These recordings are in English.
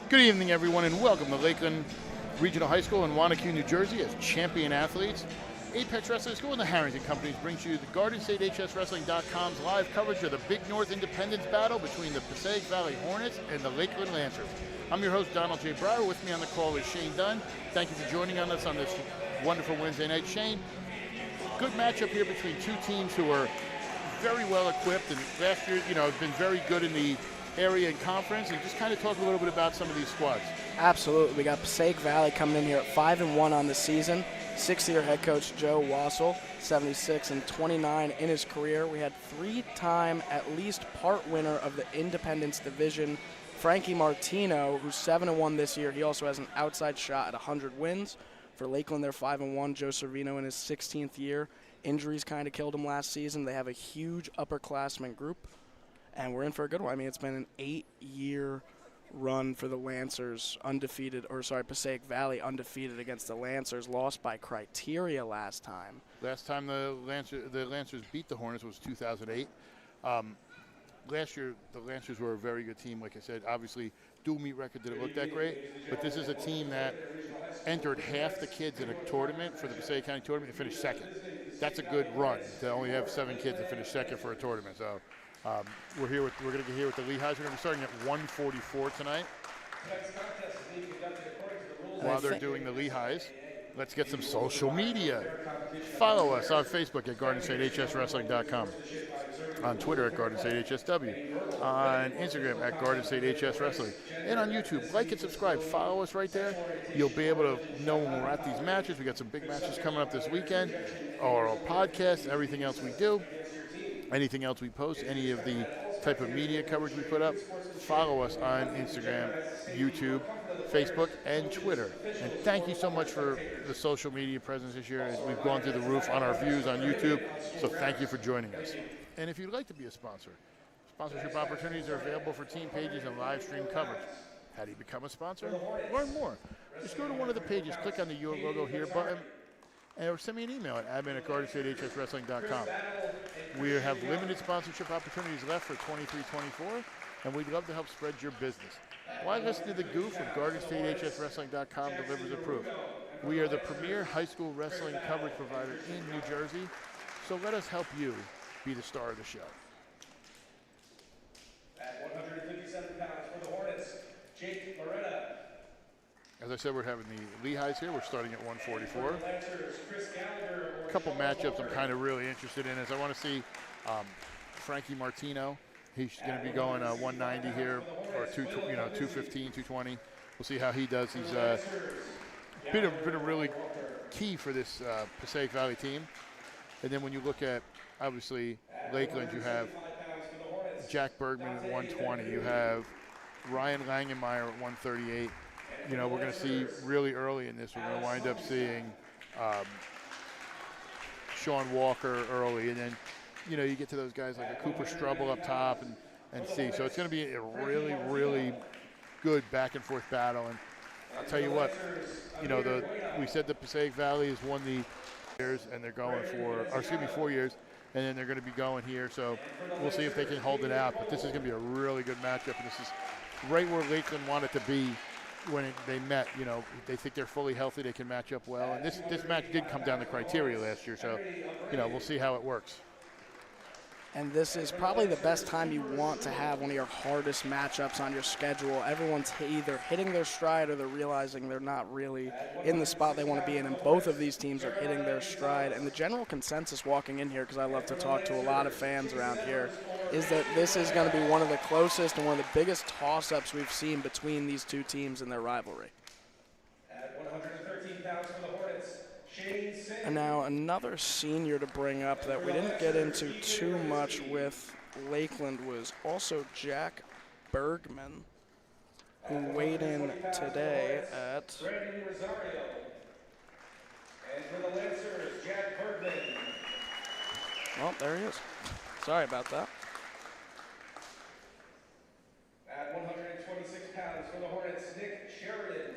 Good evening, everyone, and welcome to Lakeland Regional High School in Wanacue, New Jersey as champion athletes. Apex Wrestling School and the Harrington Companies brings you the GardenStateHSWrestling.com's live coverage of the Big North Independence battle between the Passaic Valley Hornets and the Lakeland Lancers. I'm your host, Donald J. Breyer. With me on the call is Shane Dunn. Thank you for joining us on this wonderful Wednesday night. Shane, good matchup here between two teams who are very well equipped, and last year, have been very good in the area and conference, and just kind of talk a little bit about some of these squads. Absolutely. We got Passaic Valley coming in here at 5-1 on the season. Sixth-year head coach Joe Wassel, 76-29 in his career. We had three-time at least part winner of the Independence Division, Frankie Martino, who's 7-1 this year. He also has an outside shot at 100 wins. For Lakeland, they're 5-1. Joe Servino in his 16th year. Injuries kind of killed him last season. They have a huge upperclassmen group, and we're in for a good one. I mean, it's been an 8-year run for the Lancers, Passaic Valley undefeated against the Lancers, lost by criteria last time. Last time the Lancers beat the Hornets was 2008. Last year, the Lancers were a very good team. Like I said, obviously, dual meet record didn't look that great, but this is a team that entered half the kids in a tournament for the Passaic County tournament and finished second. That's a good run to only have 7 kids that finish second for a tournament. So we're going to get here with the Lehighs. We're going to be starting at 1:44 tonight. While they're doing the Lehighs, let's get some social media. Follow us on Facebook at GardenStateHSWrestling.com, on Twitter at GardenStateHSW, on Instagram at GardenStateHSWrestling, and on YouTube. Like and subscribe. Follow us right there. You'll be able to know when we're at these matches. We got some big matches coming up this weekend, our podcast, everything else we do, anything else we post, any of the type of media coverage we put up. Follow us on Instagram, YouTube, Facebook, and Twitter. And thank you so much for the social media presence this year. We've gone through the roof on our views on YouTube, so thank you for joining us. And if you'd like to be a sponsor, sponsorship opportunities are available for team pages and live stream coverage. How do you become a sponsor? Learn more. Just go to one of the pages, click on the Your Logo Here button, or send me an email at admin@GardenStateHSWrestling.com. We have limited sponsorship opportunities left for 23-24, and we'd love to help spread your business. Why listen to the goof when GardenStateHSWrestling.com delivers the proof? We are the premier high school wrestling coverage provider in New Jersey, so let us help you be the star of the show. At 157 pounds for the Hornets, Jake Loretta. As I said, we're having the Lehighs here. We're starting at 1:44. A couple matchups I'm kind of really interested in is I want to see Frankie Martino. He's going to be going 190 here, or 215, 220. We'll see how he does. He's been a really key for this Passaic Valley team. And then when you look at, obviously, Lakeland, you have Jack Bergman at 120. You have Ryan Langenmeyer at 138. We're going to see really early in this, we're going to wind up seeing Sean Walker early. And then, you get to those guys like a Cooper Strubble up top and see. So it's going to be a really, really good back-and-forth battle. And I'll tell you what, we said the Passaic Valley has won the years, and they're going for, 4 years, and then they're going to be going here. So we'll see if they can hold it out. But this is going to be a really good matchup, and this is right where Lakeland wanted to be when they met. They think they're fully healthy, they can match up well. And this match did come down to criteria last year, so, we'll see how it works. And this is probably the best time you want to have one of your hardest matchups on your schedule. Everyone's either hitting their stride or they're realizing they're not really in the spot they want to be in, and both of these teams are hitting their stride. And the general consensus walking in here, because I love to talk to a lot of fans around here, is that this is going to be one of the closest and one of the biggest toss-ups we've seen between these two teams in their rivalry. At 113 pounds for the Hornets, and now another senior to bring up that we didn't get into too much with Lakeland was also Jack Bergman, who weighed in today at... And for the Lancers, Jack Bergman. Well, there he is. Sorry about that. At 126 pounds for the Hornets, Nick Sheridan.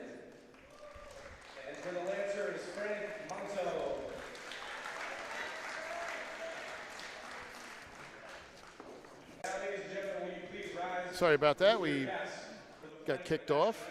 And for the Lancers, Frank Monzo. Sorry about that. We got kicked off.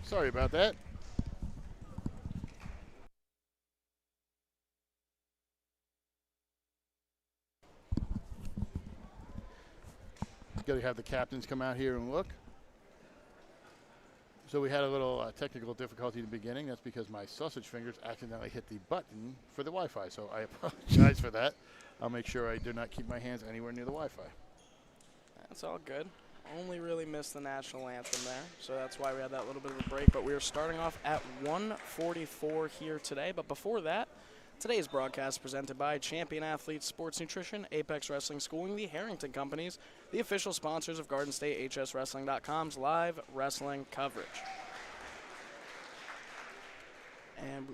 Sorry about that. Got to have the captains come out here and look. So we had a little technical difficulty in the beginning. That's because my sausage fingers accidentally hit the button for the Wi-Fi. So I apologize for that. I'll make sure I do not keep my hands anywhere near the Wi-Fi. That's all good. Only really missed the national anthem there, so that's why we had that little bit of a break. But we are starting off at 1:44 here today. But before that, today's broadcast is presented by Champion Athletes Sports Nutrition, Apex Wrestling Schooling, the Harrington Companies, the official sponsors of Garden State HSWrestling.com's live wrestling coverage. And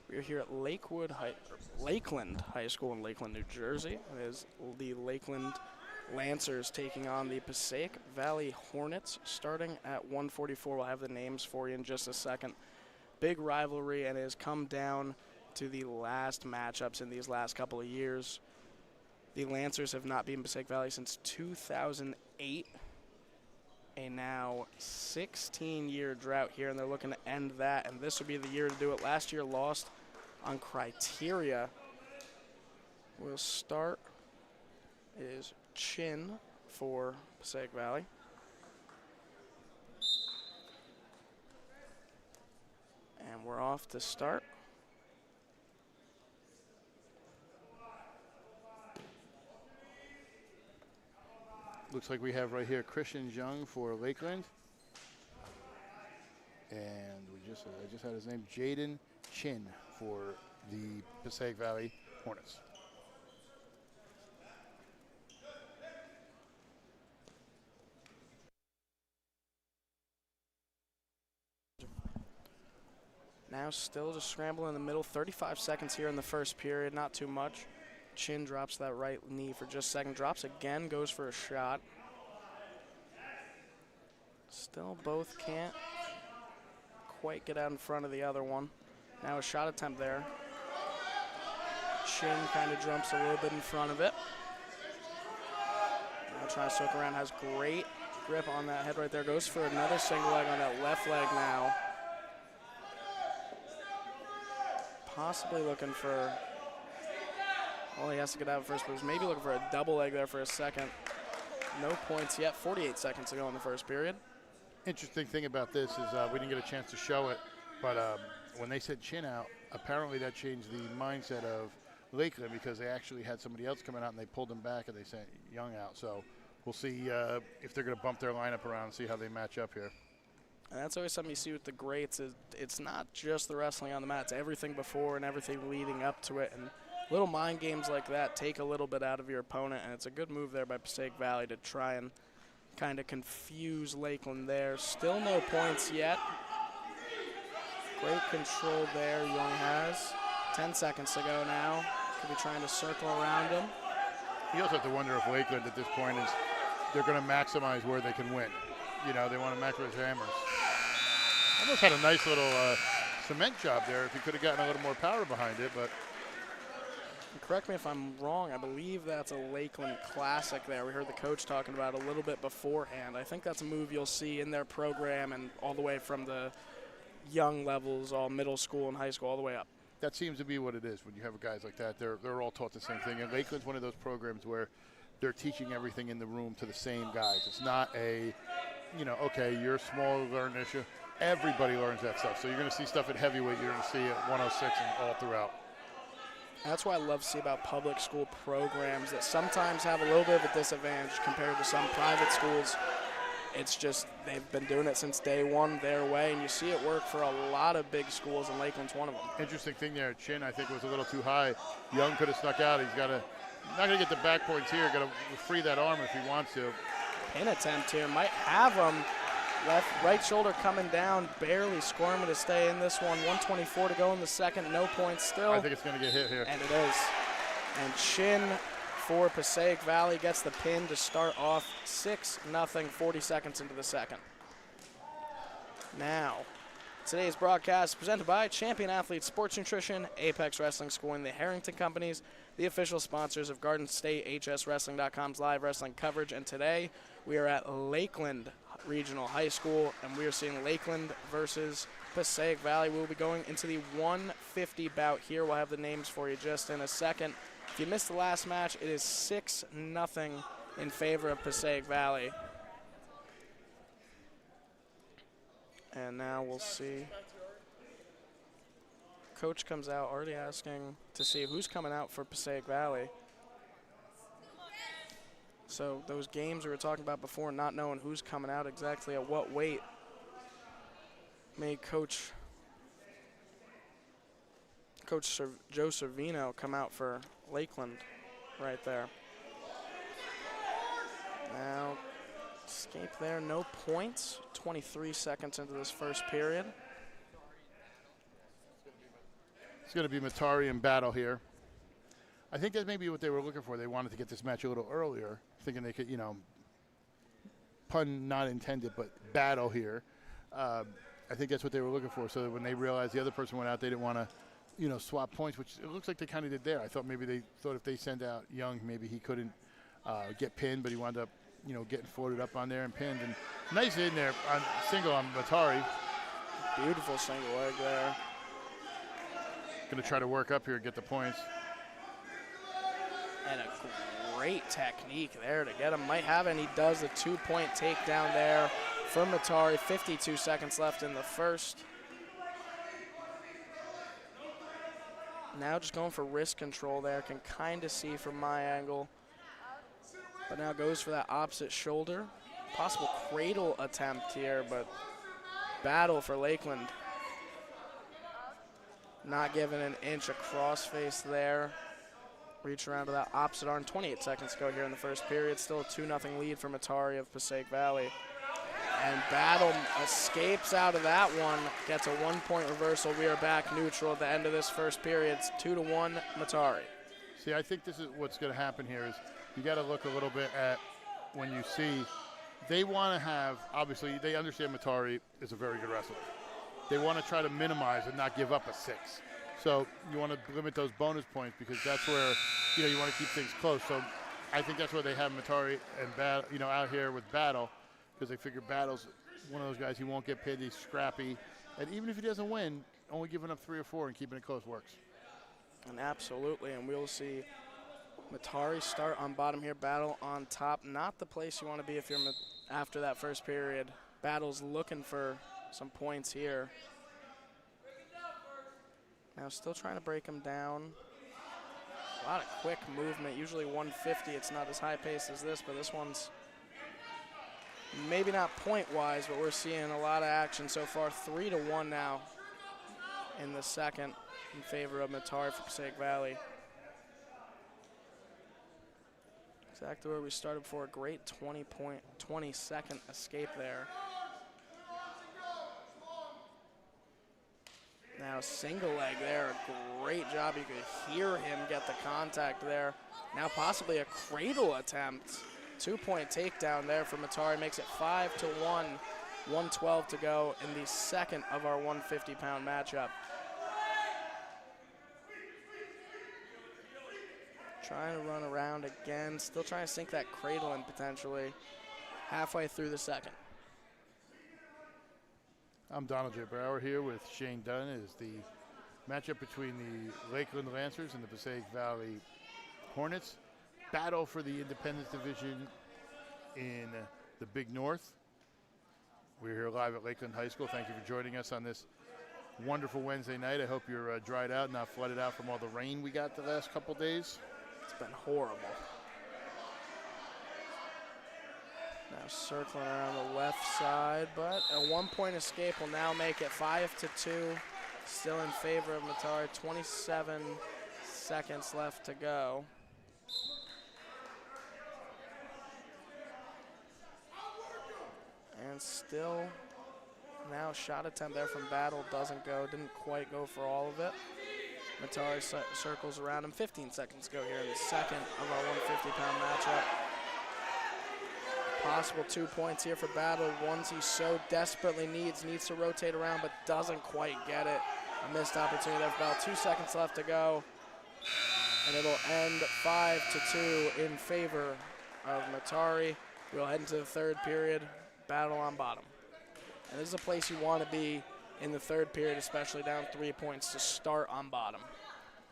we're here at Lakeland High School in Lakeland, New Jersey. It is the Lakeland Lancers taking on the Passaic Valley Hornets starting at 1:44. We'll have the names for you in just a second. Big rivalry, and it has come down to the last matchups in these last couple of years. The Lancers have not beaten Passaic Valley since 2008, a now 16-year drought here, and they're looking to end that, and this would be the year to do it. Last year lost on criteria. We'll start is Chin for Passaic Valley. And we're off to start. Looks like we have right here Christian Jung for Lakeland. And I just had his name, Jaden Chin for the Passaic Valley Hornets. Now still just scrambling in the middle. 35 seconds here in the first period, not too much. Chin drops that right knee for just a second. Drops again, goes for a shot. Still both can't quite get out in front of the other one. Now a shot attempt there. Chin kind of jumps a little bit in front of it. Now trying to soak around, has great grip on that head right there. Goes for another single leg on that left leg now. Possibly looking for, well, he has to get out first, but he's maybe looking for a double leg there for a second. No points yet, 48 seconds to go in the first period. Interesting thing about this is we didn't get a chance to show it, but when they said Chin out, apparently that changed the mindset of Lakeland because they actually had somebody else coming out and they pulled him back and they sent Young out. So we'll see if they're going to bump their lineup around and see how they match up here. And that's always something you see with the greats. It's not just the wrestling on the mat. It's everything before and everything leading up to it. And little mind games like that take a little bit out of your opponent. And it's a good move there by Passaic Valley to try and kind of confuse Lakeland there. Still no points yet. Great control there Young has. 10 seconds to go now. Could be trying to circle around him. You also have to wonder if Lakeland at this point is they're going to maximize where they can win. You know, they want to maximize their hammers. Almost had a nice little cement job there if he could have gotten a little more power behind it, but. Correct me if I'm wrong, I believe that's a Lakeland classic there. We heard the coach talking about it a little bit beforehand. I think that's a move you'll see in their program and all the way from the young levels, all middle school and high school, all the way up. That seems to be what it is when you have guys like that. They're all taught the same thing. And Lakeland's one of those programs where they're teaching everything in the room to the same guys. It's not a, you know, okay, you're small, learn this. Everybody learns that stuff. So you're going to see stuff at heavyweight. You're going to see it at 106 and all throughout. That's what I love to see about public school programs that sometimes have a little bit of a disadvantage compared to some private schools. It's just they've been doing it since day one their way, and you see it work for a lot of big schools, and Lakeland's one of them. Interesting thing there, Chin I think was a little too high. Young could have snuck out. He's got to, not going to get the back points here, got to free that arm if he wants to. Pin attempt here, might have him. Right shoulder coming down, barely squirming to stay in this one. 1:24 to go in the second, no points still. I think it's going to get hit here. And it is. And Chin for Passaic Valley gets the pin to start off 6-0, 40 seconds into the second. Now, Today's broadcast is presented by Champion Athlete Sports Nutrition, Apex Wrestling School, and the Harrington Companies, the official sponsors of Garden State HSWrestling.com's live wrestling coverage. And today we are at Lakeland Regional High School, and we are seeing Lakeland versus Passaic Valley. We will be going into the 150 bout here. We'll have the names for you just in a second. If you missed the last match, it is 6-0 in favor of Passaic Valley. And now we'll see. Coach comes out already asking to see who's coming out for Passaic Valley. So those games we were talking about before, not knowing who's coming out exactly at what weight, made Coach Joe Servino come out for Lakeland right there. Now, escape there, no points. 23 seconds into this first period. It's going to be Matari and Battle here. I think that's maybe what they were looking for. They wanted to get this match a little earlier, thinking they could, pun not intended, but battle here. I think that's what they were looking for, so that when they realized the other person went out, they didn't want to, swap points, which it looks like they kind of did there. I thought maybe they thought if they send out Young, maybe he couldn't get pinned, but he wound up, getting floated up on there and pinned. And nice in there on single on Matari. Beautiful single leg there. Going to try to work up here and get the points. And a great technique there to get him. Might have it, and he does the 2-point takedown there from Matari. 52 seconds left in the first. Now just going for wrist control there. Can kind of see from my angle. But now goes for that opposite shoulder. Possible cradle attempt here, but battle for Lakeland. Not giving an inch, a crossface there. Reach around to that opposite arm. 28 seconds to go here in the first period. Still a 2-0 lead for Matari of Passaic Valley. And Battle escapes out of that one. Gets a 1-point reversal. We are back neutral at the end of this first period. It's 2-1 Matari. See, I think this is what's going to happen here is you got to look a little bit at when you see they want to have, obviously, they understand Matari is a very good wrestler. They want to try to minimize and not give up a 6. So you want to limit those bonus points because that's where, you want to keep things close. So I think that's where they have Matari and Battle, out here with Battle because they figure Battle's one of those guys, he won't get pinned, he's scrappy. And even if he doesn't win, only giving up 3 or 4 and keeping it close works. And absolutely, and we'll see Matari start on bottom here, Battle on top. Not the place you want to be if you're after that first period. Battle's looking for some points here. Now still trying to break him down. A lot of quick movement. Usually 150, it's not as high paced as this, but this one's maybe not point-wise, but we're seeing a lot of action so far. 3-1 now in the second in favor of Matari for Passaic Valley. Exactly where we started before. A great 20-second escape there. Now single leg there, a great job. You could hear him get the contact there. Now possibly a cradle attempt. 2-point takedown there for Matari, makes it 5-1. 1:12 to go in the second of our 150-pound matchup. Trying to run around again, still trying to sink that cradle in potentially. Halfway through the second. I'm Donald J. Brower here with Shane Dunn. It is the matchup between the Lakeland Lancers and the Passaic Valley Hornets. Battle for the Independence Division in the Big North. We're here live at Lakeland High School. Thank you for joining us on this wonderful Wednesday night. I hope you're dried out, not flooded out from all the rain we got the last couple days. It's been horrible. Now circling around the left side, but a 1-point escape will now make it 5-2. Still in favor of Matari. 27 seconds left to go. And still now shot attempt there from Battle. Doesn't go. Didn't quite go for all of it. Matari circles around him. 15 seconds to go here in the second of our 150-pound matchup. Possible 2 points here for Battle. Ones he so desperately needs to rotate around, but doesn't quite get it. A missed opportunity there for Battle. 2 seconds left to go. And it'll end 5-2 in favor of Matari. We'll head into the third period. Battle on bottom. And this is a place you want to be in the third period, especially down 3 points to start on bottom.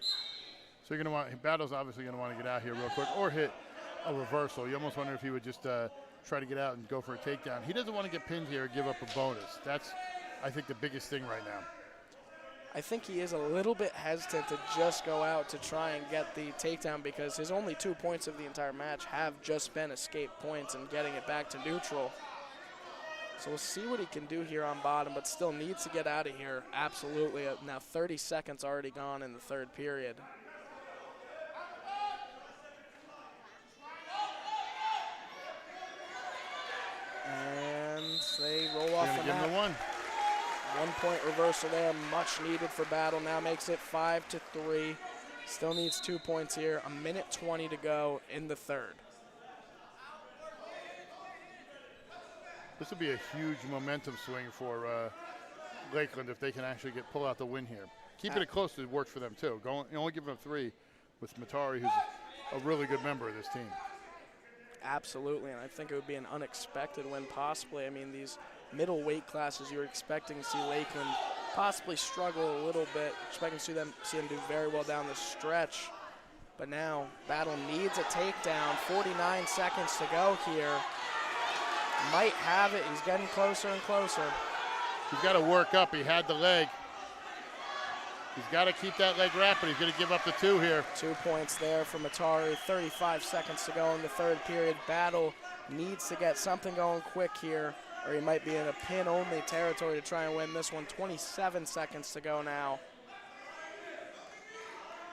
So you're going to want, Battle's obviously going to want to get out here real quick or hit a reversal. You almost wonder if he would just try to get out and go for a takedown. He doesn't want to get pinned here or give up a bonus. That's, I think, the biggest thing right now. I think he is a little bit hesitant to just go out to try and get the takedown because his only 2 points of the entire match have just been escape points and getting it back to neutral. So we'll see what he can do here on bottom, but still needs to get out of here. Absolutely. Now 30 seconds already gone in the third period. And they roll off the mat. 1 point reversal there, much needed for Battle. Now makes it 5-3. Still needs 2 points here. 1:20 to go in the third. This would be a huge momentum swing for Lakeland if they can actually pull out the win here. Keeping it close would work for them too. Only giving up 3 with Matari, who's a really good member of this team. Absolutely, and I think it would be an unexpected win possibly. I mean, these middle weight classes, you were expecting to see Lakeland possibly struggle a little bit, expecting to see them do very well down the stretch. But now, Battle needs a takedown. 49 seconds to go here. Might have it. He's getting closer and closer. He's got to work up. He had the leg. He's got to keep that leg rapid. He's going to give up the 2 here. 2 points there for Matari. 35 seconds to go in the third period. Battle needs to get something going quick here, or he might be in a pin-only territory to try and win this one. 27 seconds to go now.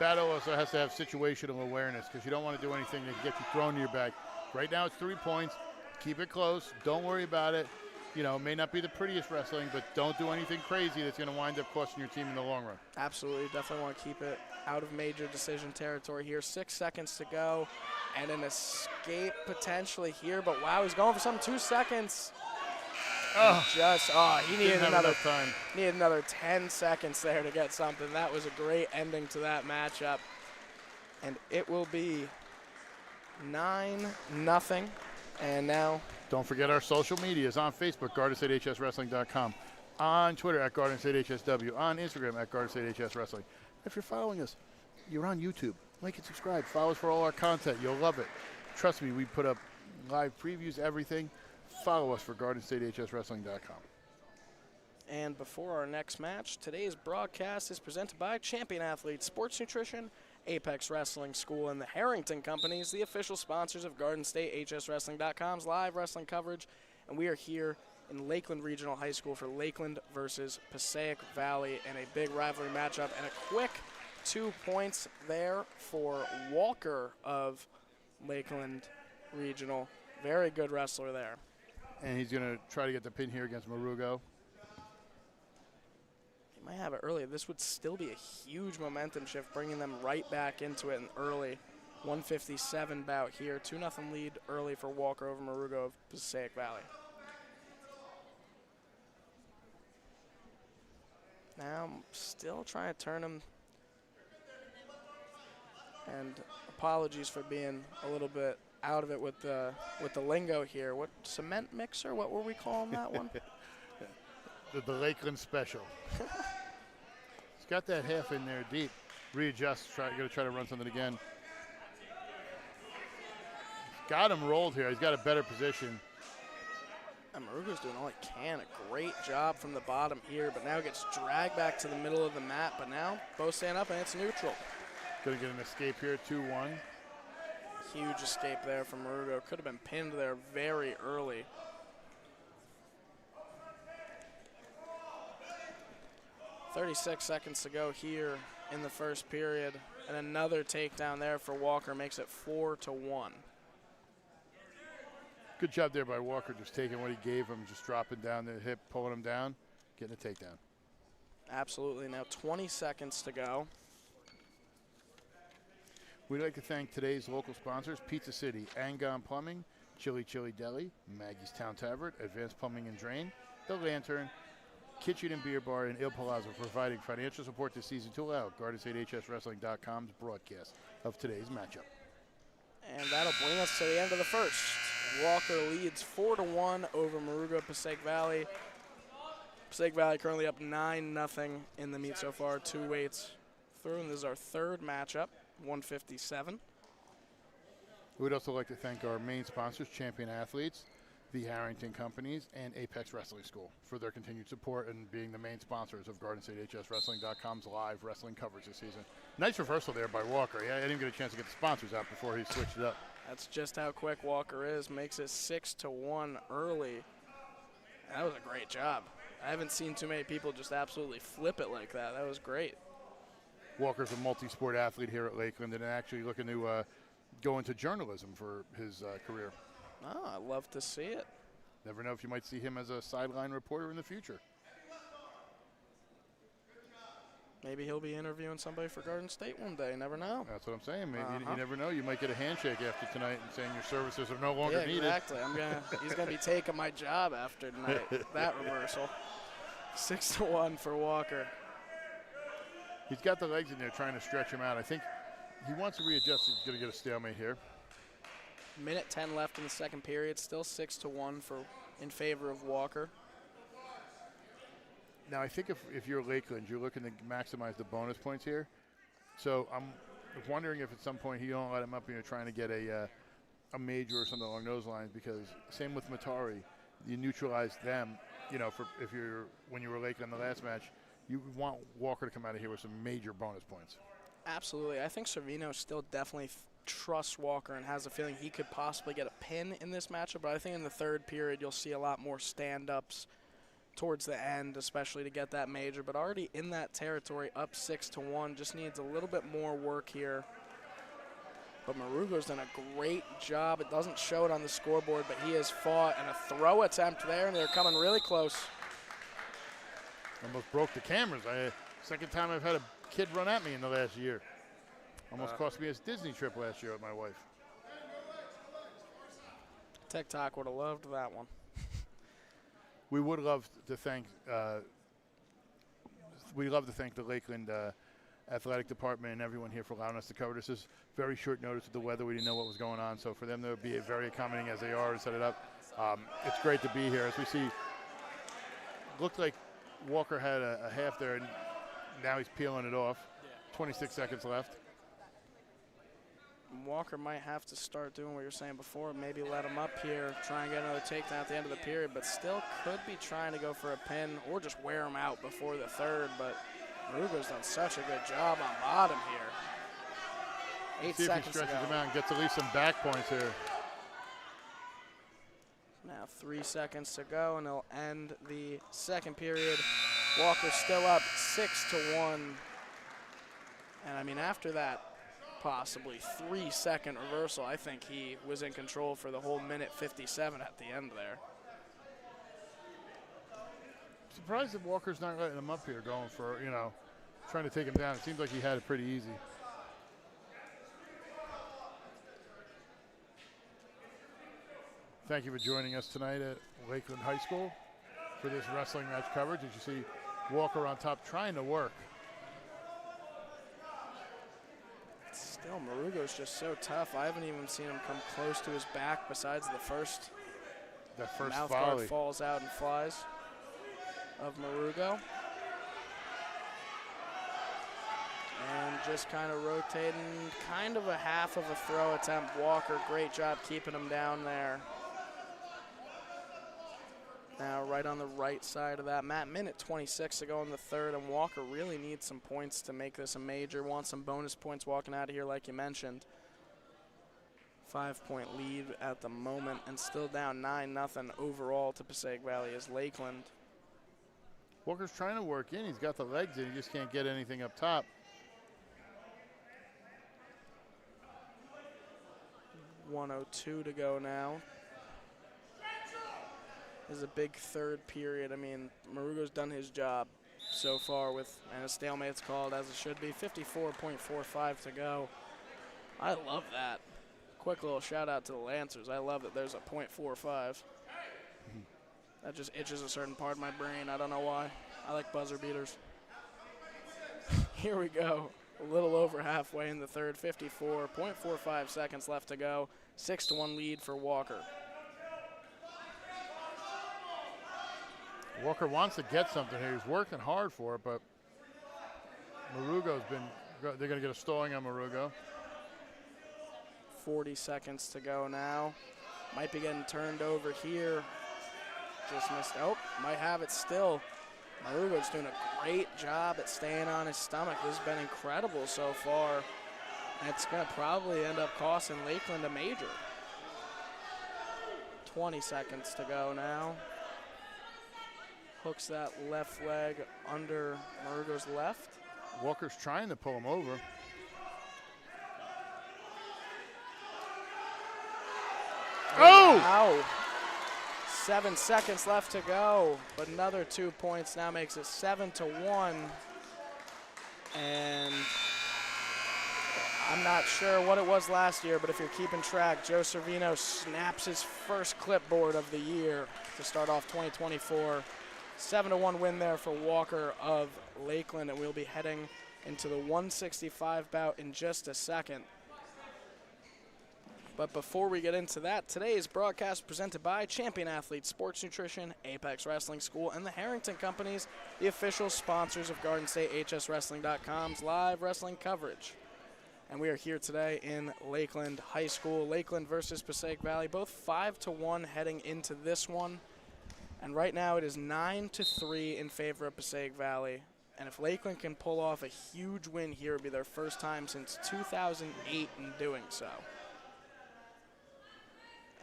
Battle also has to have situational awareness because you don't want to do anything that gets you thrown to your back. Right now it's 3 points. Keep it close. Don't worry about it. You know, it may not be the prettiest wrestling, but don't do anything crazy that's going to wind up costing your team in the long run. Absolutely. Definitely want to keep it out of major decision territory here. 6 seconds to go and an escape potentially here, but wow, he's going for something. 2 seconds. He needed another 10 seconds there to get something. That was a great ending to that matchup. And it will be 9-0. And now, don't forget our social medias on Facebook, GardenStateHSWrestling.com, on Twitter at GardenStateHSW, on Instagram at GardenStateHSWrestling. If you're following us, you're on YouTube. Like and subscribe. Follow us for all our content. You'll love it. Trust me, we put up live previews, everything. Follow us for GardenStateHSWrestling.com. And before our next match, today's broadcast is presented by Champion Athletes Sports Nutrition, Apex Wrestling School, and the Harrington Companies, the official sponsors of GardenStateHSWrestling.com's live wrestling coverage. And we are here in Lakeland Regional High School for Lakeland versus Passaic Valley in a big rivalry matchup. And a quick 2 points there for Walker of Lakeland Regional. Very good wrestler there. And he's going to try to get the pin here against Marugo. Might have it early. This would still be a huge momentum shift, bringing them right back into it in early. 157 bout here. 2-0 lead early for Walker over Marugo of Passaic Valley. Now I'm still trying to turn him. And apologies for being a little bit out of it with the lingo here. What, cement mixer? What were we calling that one? The Lakeland special. He's got that half in there deep. Readjust, going to try to run something again. Got him rolled here. He's got a better position. And Marugo's doing all he can. A great job from the bottom here, but now gets dragged back to the middle of the mat. But now both stand up and it's neutral. Going to get an escape here, 2-1. Huge escape there from Marugo. Could have been pinned there very early. 36 seconds to go here in the first period. And another takedown there for Walker makes it 4-1. Good job there by Walker, just taking what he gave him, just dropping down the hip, pulling him down, getting a takedown. Absolutely. Now 20 seconds to go. We'd like to thank today's local sponsors, Pizza City, Angon Plumbing, Chili Chili Deli, Maggie's Town Tavern, Advanced Plumbing and Drain, The Lantern, Kitchen and Beer Bar, and Il Palazzo, providing financial support this season to allow GardenStateHSWrestling.com's broadcast of today's matchup. And that'll bring us to the end of the first. Walker leads 4-1 over Moruga Passaic Valley. Passaic Valley currently up 9-0 in the meet so far, 2 weights through, and this is our third matchup, 157. We'd also like to thank our main sponsors, Champion Athletes, the Harrington Companies, and Apex Wrestling School for their continued support and being the main sponsors of GardenStateHSWrestling.com's live wrestling coverage this season. Nice reversal there by Walker. I didn't even get a chance to get the sponsors out before he switched it up. That's just how quick Walker is. Makes it 6-1 early. That was a great job. I haven't seen too many people just absolutely flip it like that. That was great. Walker's a multi-sport athlete here at Lakeland and actually looking to go into journalism for his career. Oh, I love to see it. Never know if you might see him as a sideline reporter in the future. Maybe he'll be interviewing somebody for Garden State one day. Never know. That's what I'm saying. You never know. You might get a handshake after tonight and saying your services are no longer needed. Exactly. He's gonna be taking my job after tonight. That reversal. 6-1 for Walker. He's got the legs in there trying to stretch him out. I think he wants to readjust. He's going to get a stalemate here. Minute 10 left in the second period. Still 6-1 in favor of Walker. Now, I think if you're Lakeland, you're looking to maximize the bonus points here. So I'm wondering if at some point you don't let him up and you're trying to get a major or something along those lines, because same with Matari. You neutralize them. You know, when you were Lakeland in the last match, you want Walker to come out of here with some major bonus points. Absolutely. I think Servino still definitely trusts Walker and has a feeling he could possibly get a pin in this matchup, but I think in the third period you'll see a lot more stand-ups towards the end, especially to get that major. But already in that territory, up 6-1, just needs a little bit more work here. But Morugo's done a great job. It doesn't show it on the scoreboard, but he has fought, and a throw attempt there, and they're coming really close. Almost broke the cameras. Second time I've had a kid run at me in the last year. Almost cost me a Disney trip last year with my wife. TikTok would have loved that one. We would love to thank the Lakeland athletic department and everyone here for allowing us to cover this. Is very short notice with the weather. We didn't know what was going on, so for them to be very accommodating as they are and set it up, it's great to be here. As we see, looked like Walker had a half there, and now he's peeling it off. 26 seconds left. Walker might have to start doing what you were saying before, maybe let him up here, try and get another takedown at the end of the period, but still could be trying to go for a pin or just wear him out before the third. But Ruger's done such a good job on bottom here. 8 See seconds if he stretches to go. him out and gets at least some back points here. Now 3 seconds to go, and they'll end the second period. Walker's still up 6-1. And I mean, after that possibly 3-second reversal, I think he was in control for the whole minute 57 at the end there. Surprised that Walker's not letting him up here, going for, trying to take him down. It seems like he had it pretty easy. Thank you for joining us tonight at Lakeland High School for this wrestling match coverage. As you see Walker on top trying to work. Still, Morugo's just so tough. I haven't even seen him come close to his back besides the first. That first mouth volley. guard falls out and flies of Morugo. And just kind of rotating, kind of a half of a throw attempt. Walker, great job keeping him down there. Now right on the right side of that mat, minute 26 to go in the third, and Walker really needs some points to make this a major. Wants some bonus points walking out of here like you mentioned. 5-point lead at the moment, and still down 9-0 overall to Passaic Valley as Lakeland. Walker's trying to work in. He's got the legs in. He just can't get anything up top. .102 to go now. This is a big third period. I mean, Morugo's done his job so far and a stalemate's called as it should be. 54.45 to go. I love that. Quick little shout out to the Lancers. I love that there's a .45. That just itches a certain part of my brain. I don't know why. I like buzzer beaters. Here we go. A little over halfway in the third. 54.45 seconds left to go. 6-1 lead for Walker. Walker wants to get something here. He's working hard for it, but Marugo's been, they're going to get a stalling on Marugo. 40 seconds to go now. Might be getting turned over here. Just missed. Oh, might have it still. Marugo's doing a great job at staying on his stomach. This has been incredible so far. And it's going to probably end up costing Lakeland a major. 20 seconds to go now. Hooks that left leg under Marugo's left. Walker's trying to pull him over. Oh! Wow. 7 seconds left to go, but another 2 points now makes it 7-1. And I'm not sure what it was last year, but if you're keeping track, Joe Servino snaps his first clipboard of the year to start off 2024. 7-1 win there for Walker of Lakeland, and we'll be heading into the 165 bout in just a second. But before we get into that, today's broadcast presented by Champion Athletes Sports Nutrition, Apex Wrestling School, and the Harrington Companies, the official sponsors of Garden State HSWrestling.com's live wrestling coverage. And we are here today in Lakeland High School. Lakeland versus Passaic Valley, both 5-1 heading into this one. And right now it is 9-3 in favor of Passaic Valley. And if Lakeland can pull off a huge win here, it would be their first time since 2008 in doing so.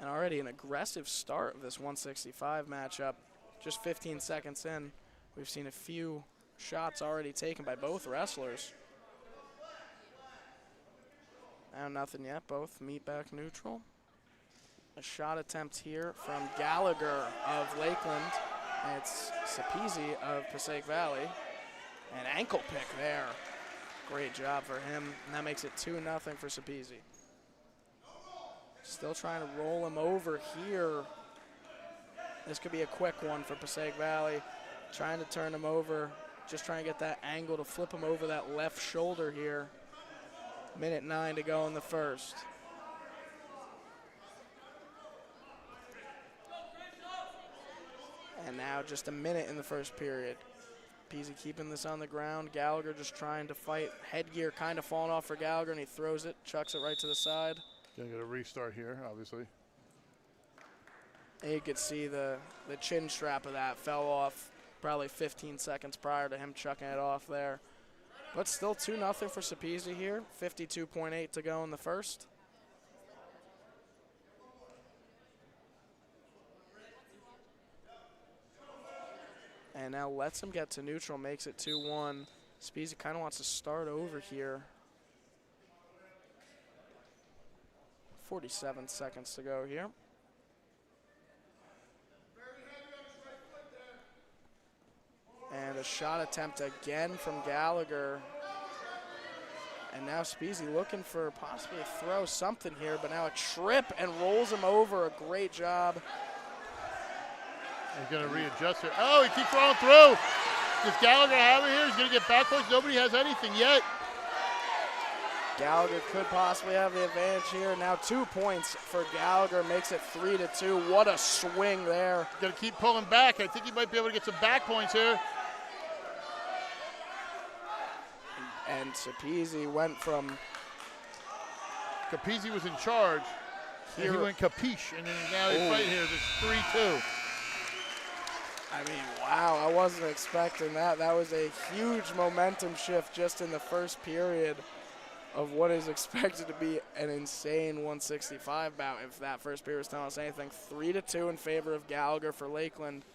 And already an aggressive start of this 165 matchup. Just 15 seconds in, we've seen a few shots already taken by both wrestlers. Now nothing yet, both meet back neutral. A shot attempt here from Gallagher of Lakeland. And it's Sapezi of Passaic Valley. An ankle pick there. Great job for him. And that makes it 2-0 for Sapezi. Still trying to roll him over here. This could be a quick one for Passaic Valley. Trying to turn him over. Just trying to get that angle to flip him over that left shoulder here. 1:09 to go in the first. And now just a minute in the first period. Peasy keeping this on the ground. Gallagher just trying to fight. Headgear kind of falling off for Gallagher, and he throws it, chucks it right to the side. Gonna get a restart here, obviously. And you could see the chin strap of that fell off probably 15 seconds prior to him chucking it off there. But still 2-0 for Sapezi here. 52.8 to go in the first. And now lets him get to neutral, makes it 2-1. Sapezi kind of wants to start over here. 47 seconds to go here. And a shot attempt again from Gallagher. And now Speezy looking for possibly a throw, something here, but now a trip and rolls him over. A great job. He's going to readjust here. Oh, he keeps rolling through. Does Gallagher have it here? He's going to get back points. Nobody has anything yet. Gallagher could possibly have the advantage here. Now 2 points for Gallagher, makes it 3-2. What a swing there. He's going to keep pulling back. I think he might be able to get some back points here. And Sapezi went from... Capizzi was in charge. Here he went capiche, and then now he's right here. It's 3-2. I mean, wow, I wasn't expecting that. That was a huge momentum shift just in the first period of what is expected to be an insane 165 bout. If that first period was telling us anything, 3-2 in favor of Gallagher for Lakeland.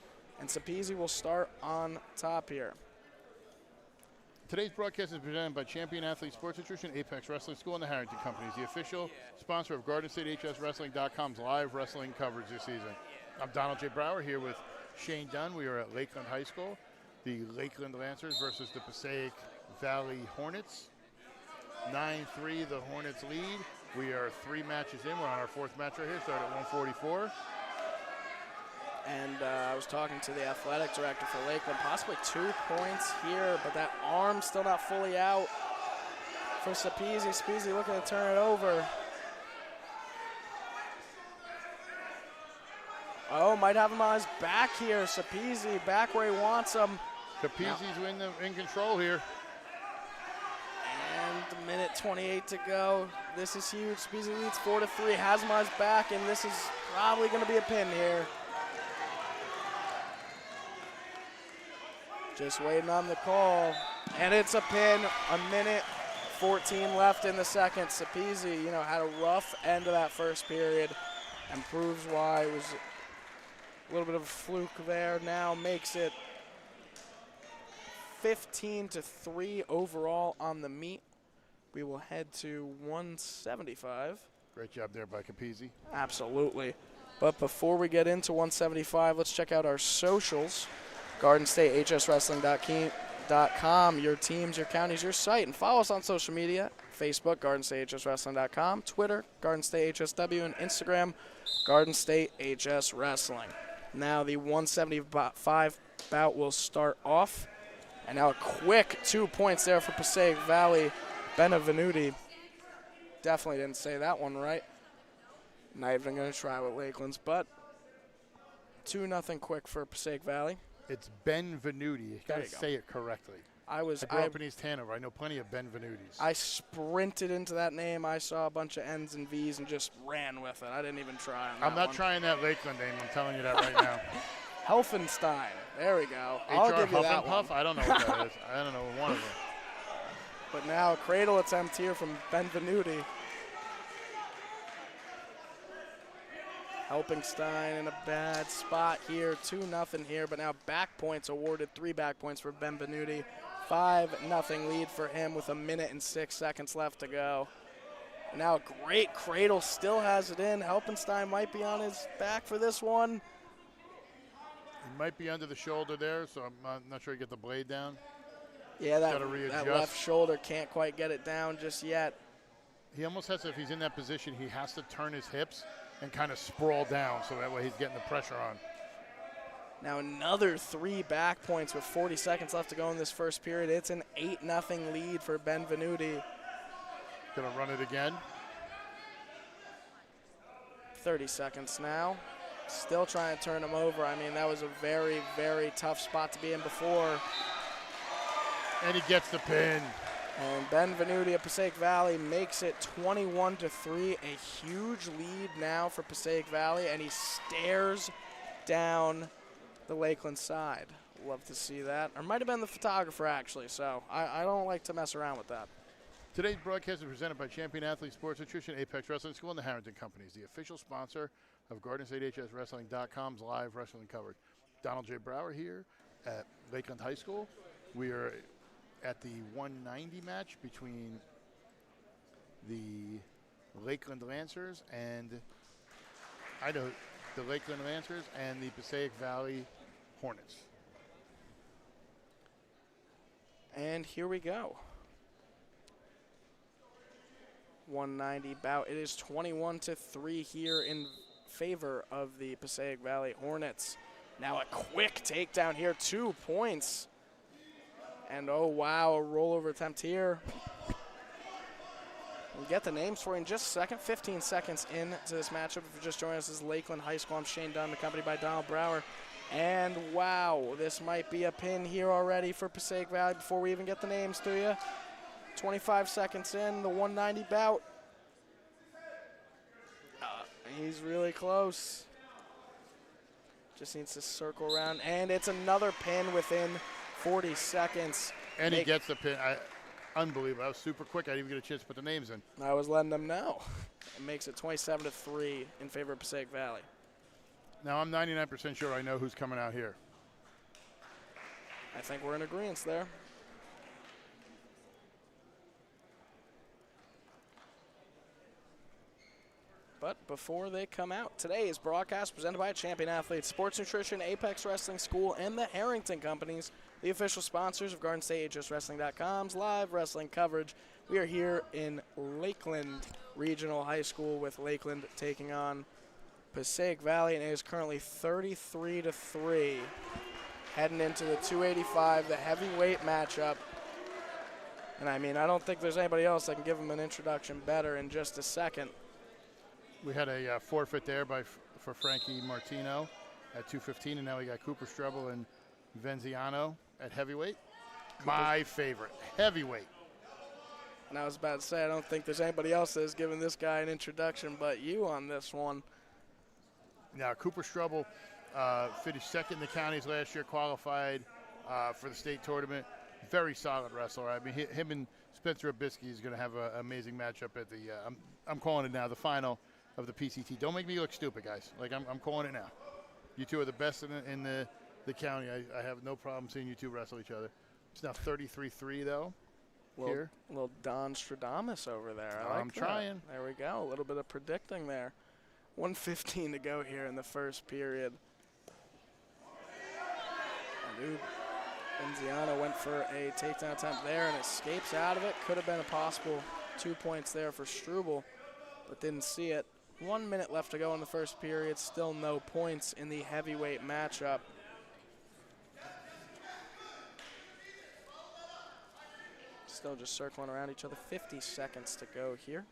And Sapezi will start on top here. Today's broadcast is presented by Champion Athletes Sports Nutrition, Apex Wrestling School, and the Harrington Companies, the official sponsor of Garden State HSWrestling.com's live wrestling coverage this season. I'm Donald J. Brower here with Shane Dunn. We are at Lakeland High School. The Lakeland Lancers versus the Passaic Valley Hornets. 9-3, the Hornets lead. We are 3 matches in. We're on our 4th match right here, start at 144. And I was talking to the athletic director for Lakeland, possibly 2 points here, but that arm still not fully out for Sapezi. Sapezi looking to turn it over. Oh, might have him on his back here. Sapezi back where he wants him. Capezi's in control here. And a minute 28 to go. This is huge. Sapezi leads 4-3, has him on his back, and this is probably going to be a pin here. Just waiting on the call, and it's a pin. A minute 14 left in the second. Sapezi, had a rough end of that first period, and proves why it was a little bit of a fluke there. Now makes it 15-3 overall on the meet. We will head to 175. Great job there by Capizzi. Absolutely. But before we get into 175, let's check out our socials. GardenStateHSWrestling.com, your teams, your counties, your site. And follow us on social media, Facebook, GardenStateHSWrestling.com, Twitter, GardenStateHSW, and Instagram, GardenStateHSWrestling. Now the 175 bout will start off. And now a quick 2 points there for Passaic Valley. Benevenuti. Definitely didn't say that one right. Not even going to try with Lakeland's, but 2-0 quick for Passaic Valley. It's Benvenuti. You got to say it correctly. I grew up in East Hanover. I know plenty of Benvenutis. I sprinted into that name. I saw a bunch of N's and V's and just ran with it. I didn't even try on that I'm not trying that Lakeland name. I'm telling you that right now. Helfenstein. There we go. I'll give you that one. I don't know what that is. I don't know one of them. But now a cradle attempt here from Benvenuti. Helpingstein in a bad spot here. 2-0 here, but now back points awarded. 3 back points for Benvenuti. 5-0 lead for him with a minute and 6 seconds left to go. Now a great cradle, still has it in. Helpingstein might be on his back for this one. He might be under the shoulder there, so I'm not sure he get the blade down. Yeah, that left shoulder can't quite get it down just yet. He almost has to, if he's in that position, he has to turn his hips and kind of sprawl down so that way he's getting the pressure on. Now another 3 back points with 40 seconds left to go in this first period. It's an 8-0 lead for Benvenuti. Gonna run it again. 30 seconds now. Still trying to turn him over. I mean, that was a very, very tough spot to be in before. And he gets the pin. And Benvenuti of Passaic Valley makes it 21-3, a huge lead now for Passaic Valley, and he stares down the Lakeland side. Love to see that. Or might have been the photographer, actually, so I don't like to mess around with that. Today's broadcast is presented by Champion Athlete Sports Nutrition, Apex Wrestling School, and the Harrington Companies, the official sponsor of GardenStateHSWrestling.com's live wrestling coverage. Donald J. Brower here at Lakeland High School. We are at the 190 match between the Lakeland Lancers and the Lakeland Lancers and the Passaic Valley Hornets. And here we go. 190 bout. It is 21-3 here in favor of the Passaic Valley Hornets. Now a quick takedown here, 2 points. And oh wow, a rollover attempt here. We'll get the names for you in just a second. 15 seconds into this matchup. If you're just joining us, this is Lakeland High School. I'm Shane Dunn, accompanied by Donald Brower. And wow, this might be a pin here already for Passaic Valley before we even get the names to you. 25 seconds in, the 190 bout. He's really close. Just needs to circle around, and it's another pin within 40 seconds. And he gets the pin. Unbelievable. That was super quick. I didn't even get a chance to put the names in. I was letting them know. It makes it 27-3 in favor of Passaic Valley. Now I'm 99% sure I know who's coming out here. I think we're in agreement there. But before they come out, today's broadcast presented by Champion Athlete Sports Nutrition, Apex Wrestling School, and the Harrington Companies, the official sponsors of GardenStateHSWrestling.com's live wrestling coverage. We are here in Lakeland Regional High School with Lakeland taking on Passaic Valley, and it is currently 33-3. Heading into the 285, the heavyweight matchup. And I mean, I don't think there's anybody else that can give them an introduction better in just a second. We had a forfeit there for Frankie Martino at 215, and now we got Cooper Strubble and Venziano at heavyweight. My favorite, heavyweight. And I was about to say, I don't think there's anybody else that's given this guy an introduction but you on this one. Now, Cooper Strubble finished second in the counties last year, qualified for the state tournament. Very solid wrestler. I mean, him and Spencer Obisky is going to have an amazing matchup at the, I'm calling it now, the final of the PCT. Don't make me look stupid, guys. Like, I'm calling it now. You two are the best in the county. I have no problem seeing you two wrestle each other. It's now 33-3, though. Here. Little Don Stradamus over there. I'm trying. There we go. A little bit of predicting there. 1:15 to go here in the first period. And Enziano went for a takedown attempt there and escapes out of it. Could have been a possible 2 points there for Struble, but didn't see it. 1 minute left to go in the first period. Still no points in the heavyweight matchup. Still just circling around each other. 50 seconds to go here.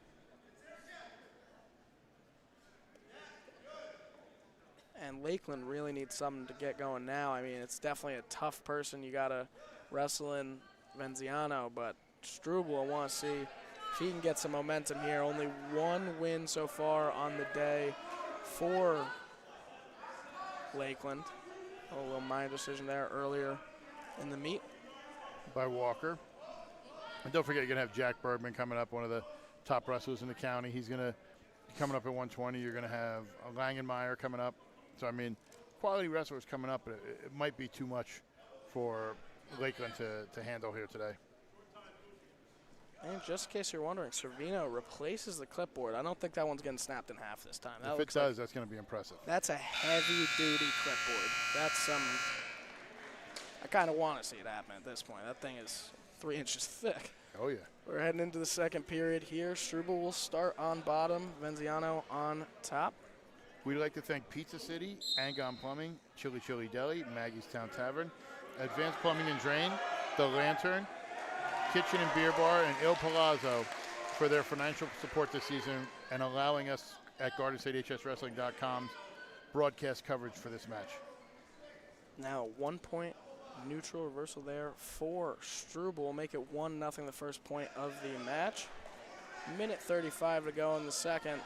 And Lakeland really needs something to get going now. I mean, it's definitely a tough person. You got to wrestle in Venziano, but Struble, I want to see if he can get some momentum here. Only one win so far on the day for Lakeland. A little minor decision there earlier in the meet. By Walker. And don't forget, you're going to have Jack Bergman coming up, one of the top wrestlers in the county. He's going to be coming up at 120. You're going to have Langenmeyer coming up. So, I mean, quality wrestlers coming up. It might be too much for Lakeland to handle here today. And just in case you're wondering, Servino replaces the clipboard. I don't think that one's getting snapped in half this time. If it does, that's going to be impressive. That's a heavy-duty clipboard. That's some I kind of want to see it happen at this point. That thing is 3 inches thick. Oh, yeah. We're heading into the second period here. Struble will start on bottom, Venziano on top. We'd like to thank Pizza City, Angon Plumbing, Chili Chili Deli, Maggie's Town Tavern, Advanced Plumbing and Drain, The Lantern, Kitchen and Beer Bar, and Il Palazzo for their financial support this season and allowing us at GardenStateHSWrestling.com's broadcast coverage for this match. Now 1 point neutral reversal there for Struble. Will make it 1-0 the first point of the match. Minute 35 to go in the second.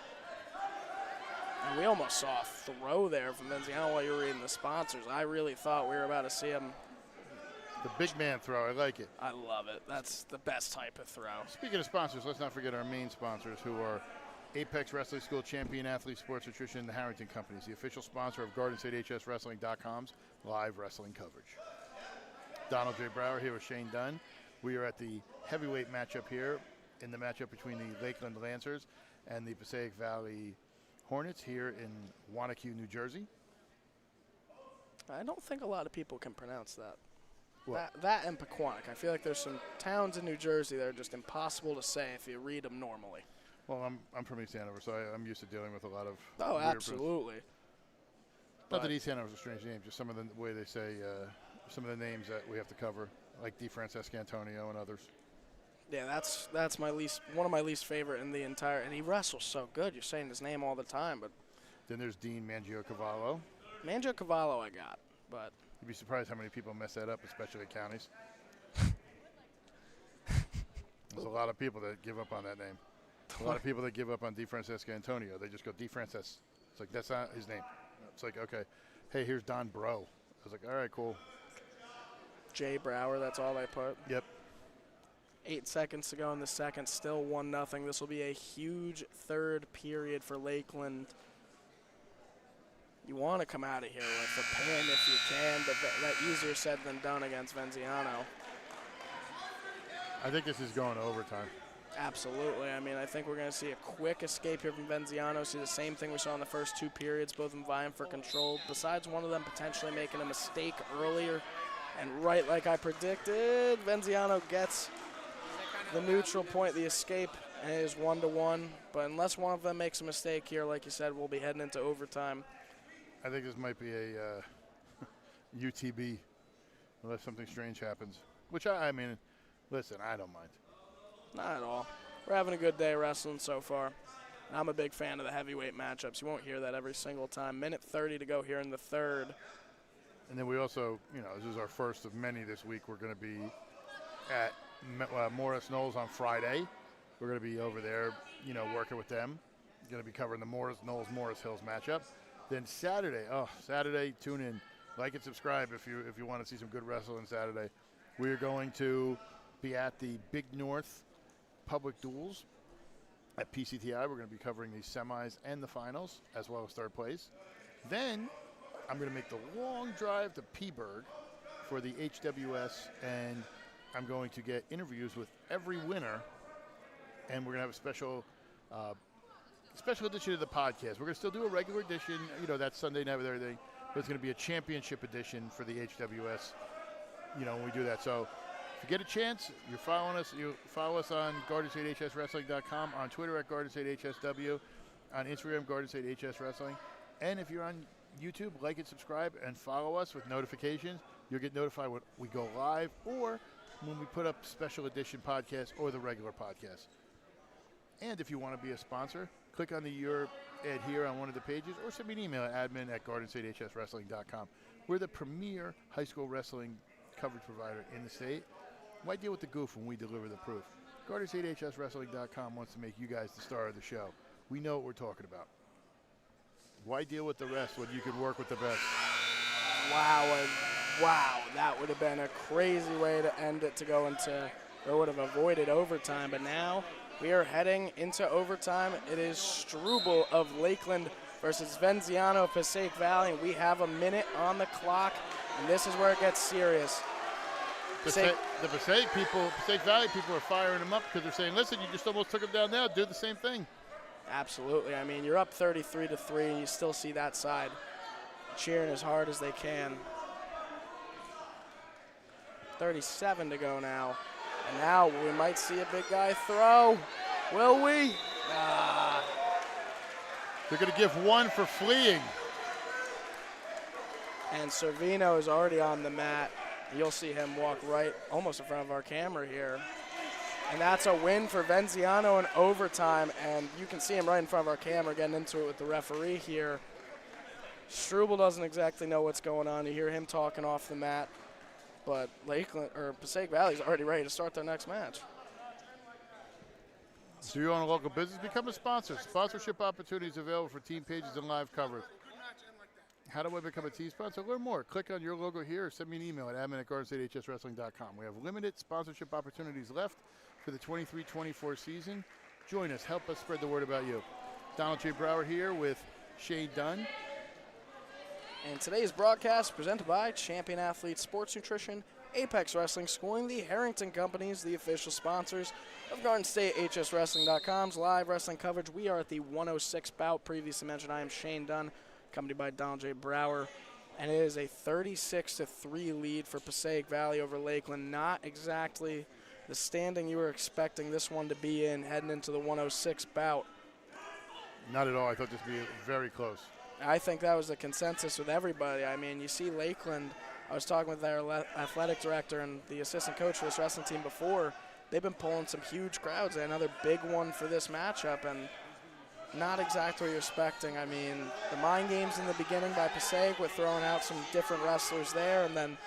And we almost saw a throw there from Venziano while you were reading the sponsors. I really thought we were about to see him. The big man throw, I like it. I love it. That's the best type of throw. Speaking of sponsors, let's not forget our main sponsors who are Apex Wrestling School, Champion Athlete Sports Nutrition, and the Harrington Companies, the official sponsor of GardenStateHSWrestling.com's live wrestling coverage. Donald J. Brower here with Shane Dunn. We are at the heavyweight matchup here in the matchup between the Lakeland Lancers and the Passaic Valley Hornets here in Wanacue, New Jersey. I don't think a lot of people can pronounce that. What? That and Pequannock. I feel like there's some towns in New Jersey that are just impossible to say if you read them normally. Well, I'm from East Hanover, so I'm used to dealing with a lot of Oh, weird absolutely. Not that East Hanover is a strange name, just some of the way they say some of the names that we have to cover, like DeFrancesco Antonio and others. Yeah, that's one of my least favorite in the entire. And he wrestles so good. You're saying his name all the time, but Then there's Dean Mangiocavallo. Mangiocavallo I got, but You'd be surprised how many people mess that up, especially counties. There's a lot of people that give up on that name. A lot of people that give up on DeFrancesco Antonio. They just go DeFrances. It's like, that's not his name. It's like, okay, hey, here's Don Bro. I was like, all right, cool. Jay Brower, that's all they put. Yep. 8 seconds to go in the second, still 1-0. This will be a huge third period for Lakeland. You want to come out of here with a pin if you can, but that easier said than done against Venziano. I think this is going to overtime. Absolutely. I mean, I think we're going to see a quick escape here from Venziano. See the same thing we saw in the first 2 periods, both of them vying for control. Besides one of them potentially making a mistake earlier And right like I predicted, Venziano gets the neutral point, the escape, and it is 1-1. But unless one of them makes a mistake here, like you said, we'll be heading into overtime. I think this might be a UTB unless something strange happens. Which, I mean, listen, I don't mind. Not at all. We're having a good day wrestling so far. And I'm a big fan of the heavyweight matchups. You won't hear that every single time. Minute 30 to go here in the third. And then we also, this is our first of many this week. We're going to be at Morris Knolls on Friday. We're going to be over there, working with them. Going to be covering the Morris Knolls Morris Hills matchup. Then Saturday, tune in, like and subscribe if you want to see some good wrestling Saturday. We are going to be at the Big North Public Duels at PCTI. We're going to be covering the semis and the finals, as well as third place. Then I'm going to make the long drive to Peaburg for the HWS, and I'm going to get interviews with every winner, and we're going to have a special edition of the podcast. We're going to still do a regular edition, that Sunday night with everything, but it's going to be a championship edition for the HWS, when we do that. So if you get a chance, you're following us. You follow us on GardenStateHSWrestling.com, on Twitter at GardenStateHSW, on Instagram, GardenStateHSWrestling. And if you're on YouTube, like and subscribe and follow us with notifications. You'll get notified when we go live or when we put up special edition podcasts or the regular podcast. And if you want to be a sponsor, click on your ad here on one of the pages or send me an email at admin@GardenStateHSWrestling.com. We're the premier high school wrestling coverage provider in the state. Why deal with the goof when we deliver the proof? GardenStateHSWrestling.com wants to make you guys the star of the show. We know what we're talking about. Why deal with the rest when you can work with the best? Wow, that would have been a crazy way to end it, to go into, or would have avoided overtime. But now we are heading into overtime. It is Struble of Lakeland versus Venziano of Passaic Valley. We have a minute on the clock, and this is where it gets serious. The Passaic Valley people are firing them up because they're saying, listen, you just almost took them down now. Do the same thing. Absolutely. I mean, you're up 33-3, and you still see that side cheering as hard as they can. 37 to go now. And now we might see a big guy throw. Will we? They're going to give one for fleeing. And Servino is already on the mat. You'll see him walk right almost in front of our camera here. And that's a win for Venziano in overtime. And you can see him right in front of our camera getting into it with the referee here. Struble doesn't exactly know what's going on. You hear him talking off the mat. But Passaic Valley is already ready to start their next match. Do you own a local business? Become a sponsor. Sponsorship opportunities available for team pages and live coverage. How do I become a team sponsor? Learn more. Click on your logo here or send me an email at admin@GardenStateHSWrestling.com. We have limited sponsorship opportunities left for the 23-24 season. Join us. Help us spread the word about you. Donald J. Brower here with Shane Dunn. And today's broadcast presented by Champion Athlete Sports Nutrition, Apex Wrestling Schooling, the Harrington Companies, the official sponsors of GardenStateHSWrestling.com's live wrestling coverage. We are at the 106 bout. Previously mentioned, I am Shane Dunn, accompanied by Donald J. Brower. And it is a 36-3 lead for Passaic Valley over Lakeland. Not exactly the standing you were expecting this one to be in heading into the 106 bout. Not at all. I thought this would be very close. I think that was the consensus with everybody. I mean, you see Lakeland. I was talking with their athletic director and the assistant coach for this wrestling team before. They've been pulling some huge crowds. Another big one for this matchup, and not exactly what you're expecting. I mean, the mind games in the beginning by Passaic with throwing out some different wrestlers there, and then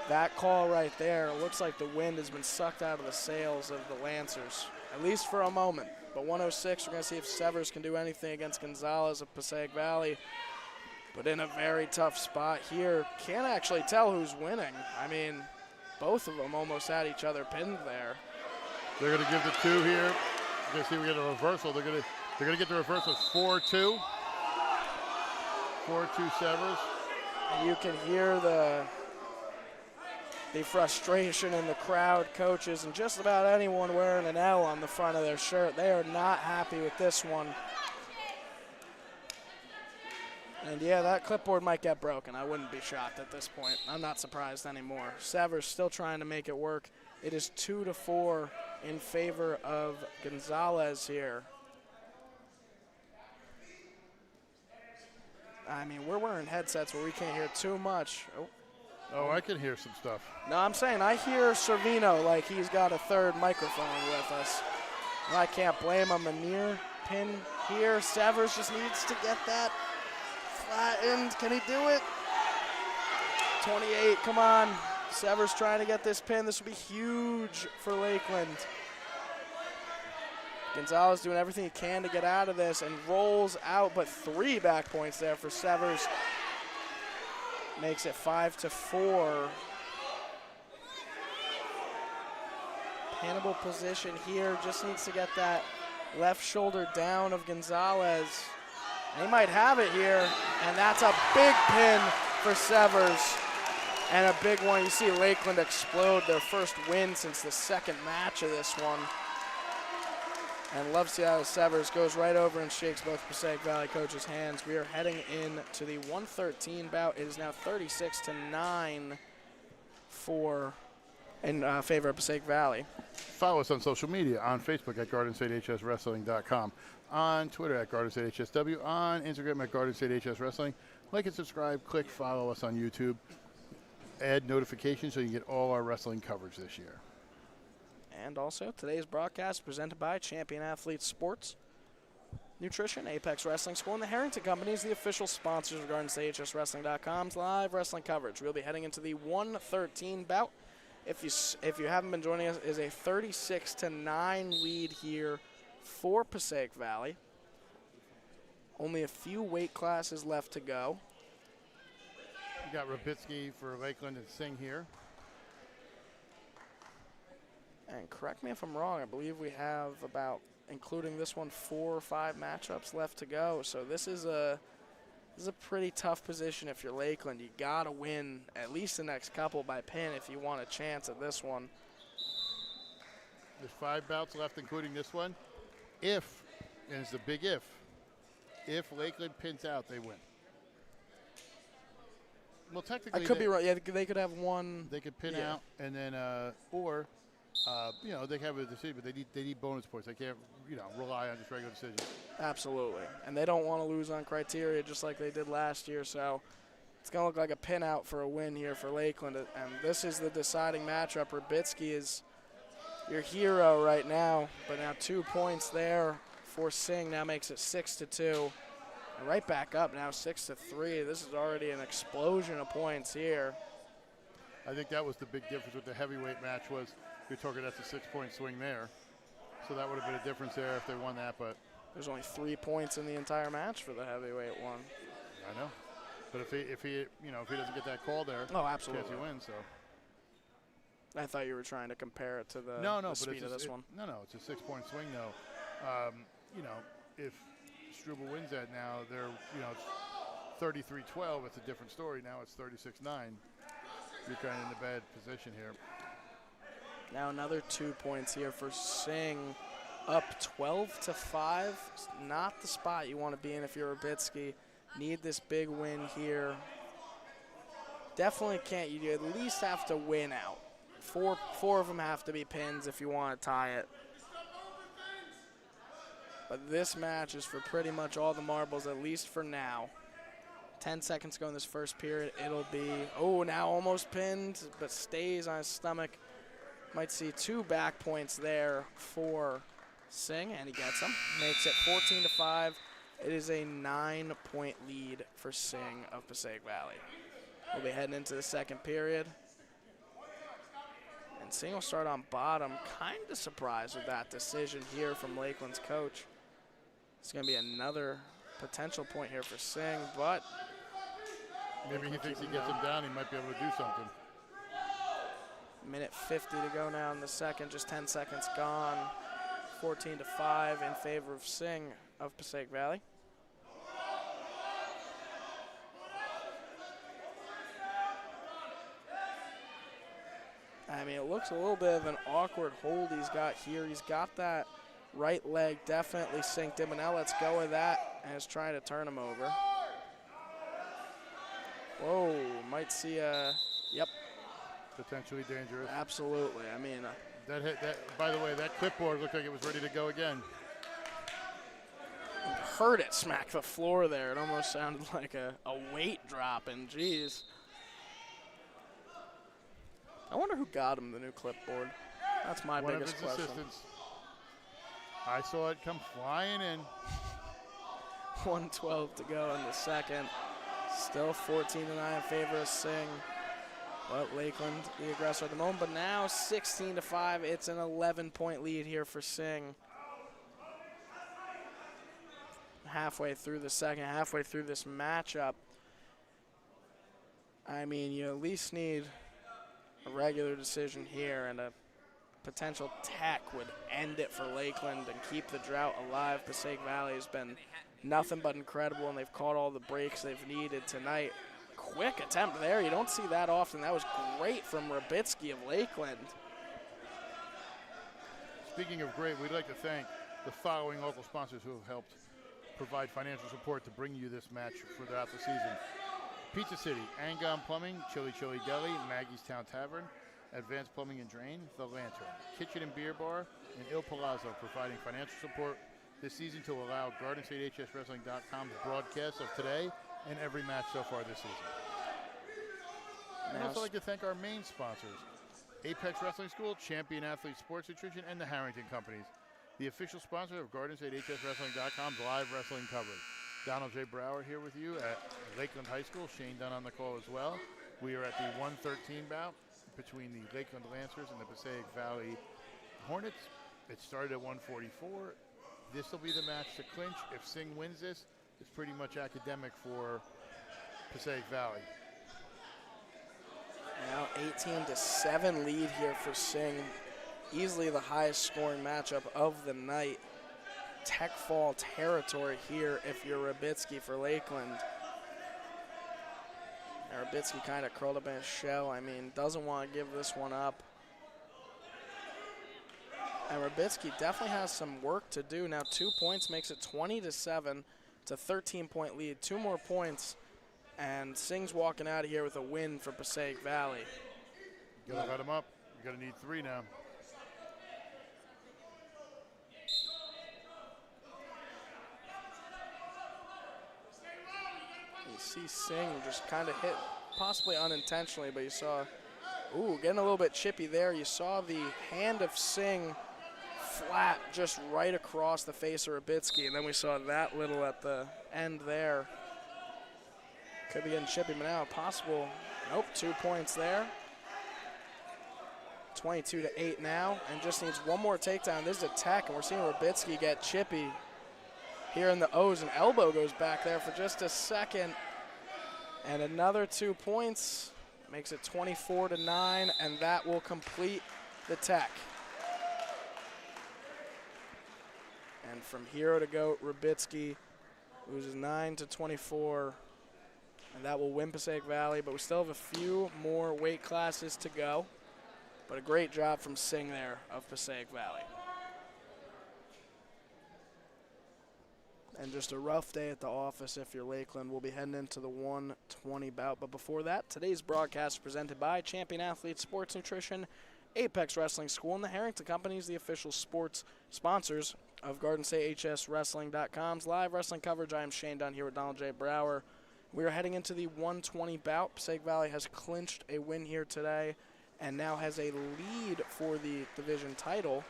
that call right there, it looks like the wind has been sucked out of the sails of the Lancers, at least for a moment. But 106, we're going to see if Severs can do anything against Gonzalez of Passaic Valley. But in a very tough spot here. Can't actually tell who's winning. I mean, both of them almost had each other pinned there. They're going to give the two here. You're going to see we get a reversal. They're going to get the reversal 4-2. 4-2 Severs. And you can hear the frustration in the crowd, coaches, and just about anyone wearing an L on the front of their shirt. They are not happy with this one. And yeah, that clipboard might get broken. I wouldn't be shocked at this point. I'm not surprised anymore. Severs still trying to make it work. It is 2-4 in favor of Gonzalez here. I mean, we're wearing headsets where we can't hear too much. Oh, I can hear some stuff. No, I'm saying I hear Servino like he's got a third microphone with us. And I can't blame him. A near pin here. Severs just needs to get that flattened. Can he do it? 28, come on. Severs trying to get this pin. This would be huge for Lakeland. Gonzalez doing everything he can to get out of this and rolls out, but 3 back points there for Severs. Makes it 5-4. Pinnable position here. Just needs to get that left shoulder down of Gonzalez. And he might have it here, and that's a big pin for Severs. And a big one. You see Lakeland explode, their first win since the second match of this one. And love to see how Severs goes right over and shakes both Passaic Valley coaches' hands. We are heading into the 113 bout. It is now 36-9 in favor of Passaic Valley. Follow us on social media, on Facebook at GardenStateHSWrestling.com, on Twitter at GardenStateHSW, on Instagram at GardenStateHSWrestling. Like and subscribe, click follow us on YouTube. Add notifications so you get all our wrestling coverage this year. And also, today's broadcast presented by Champion Athletes Sports, Nutrition, Apex Wrestling School, and the Harrington Company is the official sponsors of GardenStateHSWrestling.com's live wrestling coverage. We'll be heading into the 113 bout. If you haven't been joining us, it is a 36-9 lead here for Passaic Valley. Only a few weight classes left to go. You got Rabitsky for Lakeland and Singh here. And correct me if I'm wrong, I believe we have about, including this one, 4 or 5 matchups left to go. So this is a pretty tough position if you're Lakeland. You gotta win at least the next couple by pin if you want a chance at this one. There's 5 bouts left, including this one. If, and it's a big if Lakeland pins out, they win. Well, technically, I could be right. Yeah, they could have one. They could pin out, and then, they have a decision, but they need bonus points. They can't, rely on just regular decisions. Absolutely, and they don't want to lose on criteria just like they did last year. So it's gonna look like a pin out for a win here for Lakeland, and this is the deciding matchup. Rabitsky is your hero right now, but now 2 points there for Singh. Now makes it 6-2. And right back up now, 6-3. This is already an explosion of points here. I think that was the big difference with the heavyweight match was you're talking that's a 6-point swing there. So that would have been a difference there if they won that, but there's only 3 points in the entire match for the heavyweight one. I know. But if he doesn't get that call there, oh, absolutely, he wins. So I thought you were trying to compare it to the speed of this one. No, it's a 6-point swing though. If Struble wins that now, it's 33-12. It's a different story. Now it's 36-9. You're kind of in a bad position here. Now another 2 points here for Singh, up 12-5. Not the spot you want to be in if you're Rabitsky. Need this big win here. Definitely can't. You at least have to win out. Four of them have to be pins if you want to tie it. But this match is for pretty much all the marbles, at least for now. 10 seconds to go in this first period. It'll be, now almost pinned, but stays on his stomach. Might see 2 back points there for Singh, and he gets them. Makes it 14-5. It is a 9-point lead for Singh of Passaic Valley. We'll be heading into the second period. And Singh will start on bottom. Kind of surprised with that decision here from Lakeland's coach. It's going to be another potential point here for Singh, but maybe he thinks he gets him down, he might be able to do something. Minute 50 to go now in the second, just 10 seconds gone. 14-5 in favor of Singh of Passaic Valley. I mean, it looks a little bit of an awkward hold he's got here. He's got that right leg definitely synced in, but now let's go with that, and is trying to turn him over. Whoa, might see a, yep, Potentially dangerous. absolutely. I mean, That hit. That. By the way, that clipboard looked like it was ready to go again. heard it smack the floor there. It almost sounded like a weight dropping. Jeez. I wonder who got him the new clipboard. That's my One of biggest his question. assistants. I saw it come flying in. 1:12 to go in the second. Still 14-9 in favor of Sing. But Lakeland, the aggressor at the moment. But now 16-5. It's an 11-point lead here for Sing. Halfway through the second, halfway through this matchup. I mean, you at least need a regular decision here, and a potential tech would end it for Lakeland and keep the drought alive. Passaic Valley has been nothing but incredible, and they've caught all the breaks they've needed tonight. Quick attempt there. You don't see that often. That was great from Rabitsky of Lakeland. Speaking of great, we'd like to thank the following local sponsors who have helped provide financial support to bring you this match throughout the season. Pizza City, Angon Plumbing, Chili Chili Deli, Maggie's Town Tavern, Advanced Plumbing and Drain, The Lantern, Kitchen and Beer Bar, and Il Palazzo providing financial support this season to allow GardenStateHSWrestling.com's broadcast of today and every match so far this season. I'd also like to thank our main sponsors, Apex Wrestling School, Champion Athlete Sports Nutrition, and the Harrington Companies, the official sponsor of GardenStateHSWrestling.com's live wrestling coverage. Donald J. Brower here with you at Lakeland High School. Shane Dunn on the call as well. We are at the 113 bout between the Lakeland Lancers and the Passaic Valley Hornets. It started at 144. This will be the match to clinch. If Sing wins this, it's pretty much academic for Passaic Valley. Now 18-7 lead here for Sing. Easily the highest scoring matchup of the night. Tech fall territory here if you're Rabitsky for Lakeland. And Rabitsky kind of curled up in his shell. I mean, doesn't want to give this one up. And Rabitsky definitely has some work to do. Now 2 points makes it 20-7. It's a 13-point lead. 2 more points, and Sing's walking out of here with a win for Passaic Valley. You gotta let him up. You're gonna need 3 now. You see Sing just kind of hit, possibly unintentionally, but you saw, getting a little bit chippy there. You saw the hand of Sing flat just right across the face of Rabitsky, and then we saw that little at the end there. Could be getting chippy, but now possible. Nope, 2 points there. 22-8 now, and just needs one more takedown. This is a tech, and we're seeing Rabitsky get chippy here in the O's, and elbow goes back there for just a second. And another 2 points makes it 24-9, and that will complete the tech. And from hero to goat, Rabitsky loses 9-24, and that will win Passaic Valley. But we still have a few more weight classes to go. But a great job from Sing there of Passaic Valley. And just a rough day at the office if you're Lakeland. We'll be heading into the 120 bout. But before that, today's broadcast is presented by Champion Athlete Sports Nutrition, Apex Wrestling School, and the Harrington Companies, the official sports sponsors of GardenStateHSWrestling.com's live wrestling coverage. I am Shane Dunn here with Donald J. Brower. We are heading into the 120 bout. Passaic Valley has clinched a win here today and now has a lead for the division title.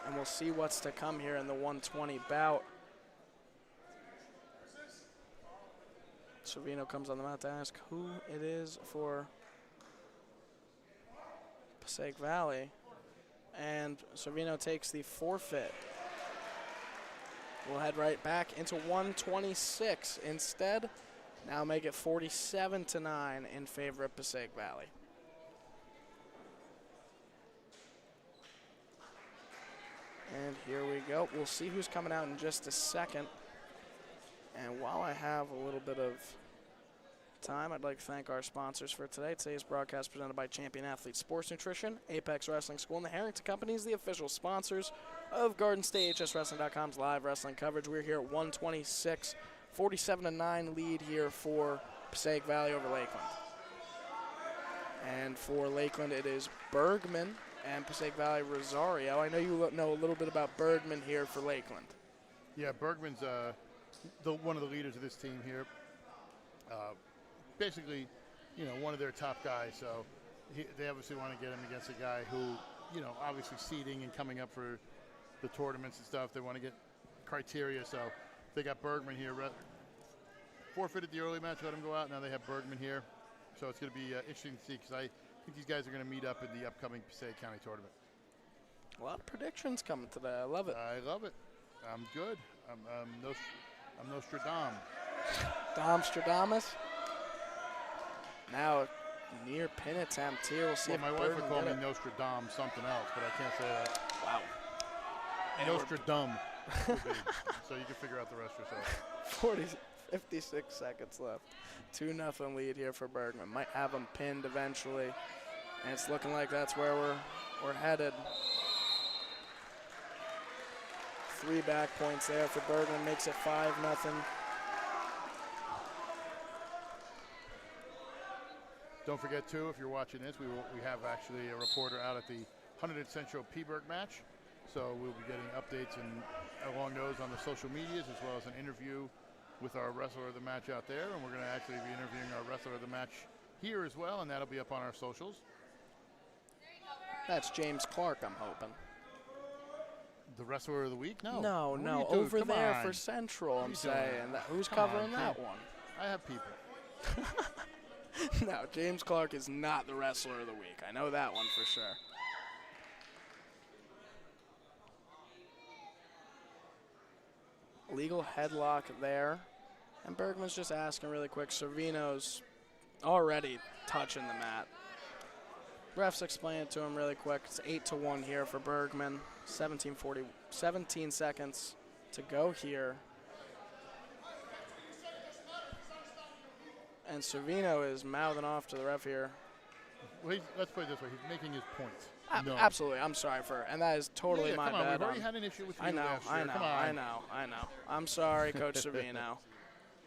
And we'll see what's to come here in the 120 bout. Servino comes on the mat to ask who it is for Passaic Valley. And Servino takes the forfeit. We'll head right back into 126 instead. Now make it 47-9 in favor of Passaic Valley. And here we go. We'll see who's coming out in just a second. And while I have a little bit of time, I'd like to thank our sponsors for today. Today's broadcast presented by Champion Athlete Sports Nutrition, Apex Wrestling School, and the Harrington Companies, the official sponsors of GardenStateHSWrestling.com's live wrestling coverage. We're here at 126 47-9 lead here for Passaic Valley over Lakeland. And for Lakeland, it is Bergman and Passaic Valley Rosario. I know you know a little bit about Bergman here for Lakeland. Yeah, Bergman's one of the leaders of this team here. Basically, one of their top guys. So they obviously want to get him against a guy who, obviously seeding and coming up for the tournaments and stuff. They want to get criteria. So they got Bergman here. Forfeited the early match, let him go out. Now they have Bergman here. So it's going to be interesting to see because I think these guys are going to meet up in the upcoming Passaic County tournament. A lot of predictions coming today. I love it. I love it. I'm good. I'm Nostradamus. Domstradamus. Now near pin attempt here. We'll see if my wife would Bergman call get me it. Nostradamus something else, but I can't say that. Wow. Nostradamus. So you can figure out the rest yourself. 56 seconds left. 2-0 lead here for Bergman. Might have him pinned eventually. And it's looking like that's where we're headed. 3 back points there for Bergman. Makes it 5-0. Don't forget, too, if you're watching this, we have actually a reporter out at the 100 Central Peaburg match. So we'll be getting updates along those on the social medias, as well as an interview with our wrestler of the match out there. And we're going to actually be interviewing our wrestler of the match here as well, and that'll be up on our socials. That's James Clark, I'm hoping. The wrestler of the week? No. No. Over there for Central, I'm saying. Who's covering that one? I have people. No, James Clark is not the wrestler of the week. I know that one for sure. Legal headlock there. And Bergman's just asking really quick. Servino's already touching the mat. Refs explain it to him really quick. It's 8-1 here for Bergman. 17 seconds to go here. And Servino is mouthing off to the ref here. Well, let's put it this way. He's making his points. No. Absolutely. I'm sorry and that is totally my bad. We've already had an issue with you I know. last year. I know. I'm sorry, Coach Servino.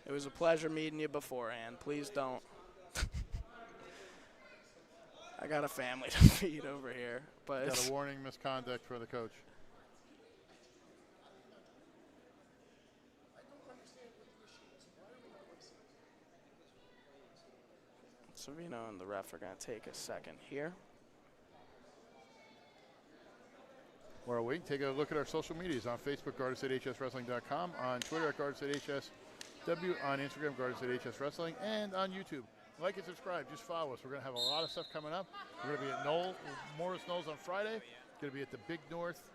It was a pleasure meeting you beforehand. Please don't. I got a family to feed over here. But got a warning misconduct for the coach. Servino and the ref are going to take a second here. While we take a look at our social medias on Facebook, GardenStateHSWrestling.com, on Twitter at GardenStateHSW, on Instagram, GardenStateHSWrestling, and on YouTube. Like and subscribe. Just follow us. We're going to have a lot of stuff coming up. We're going to be at Morris Knowles on Friday. Going to be at the Big North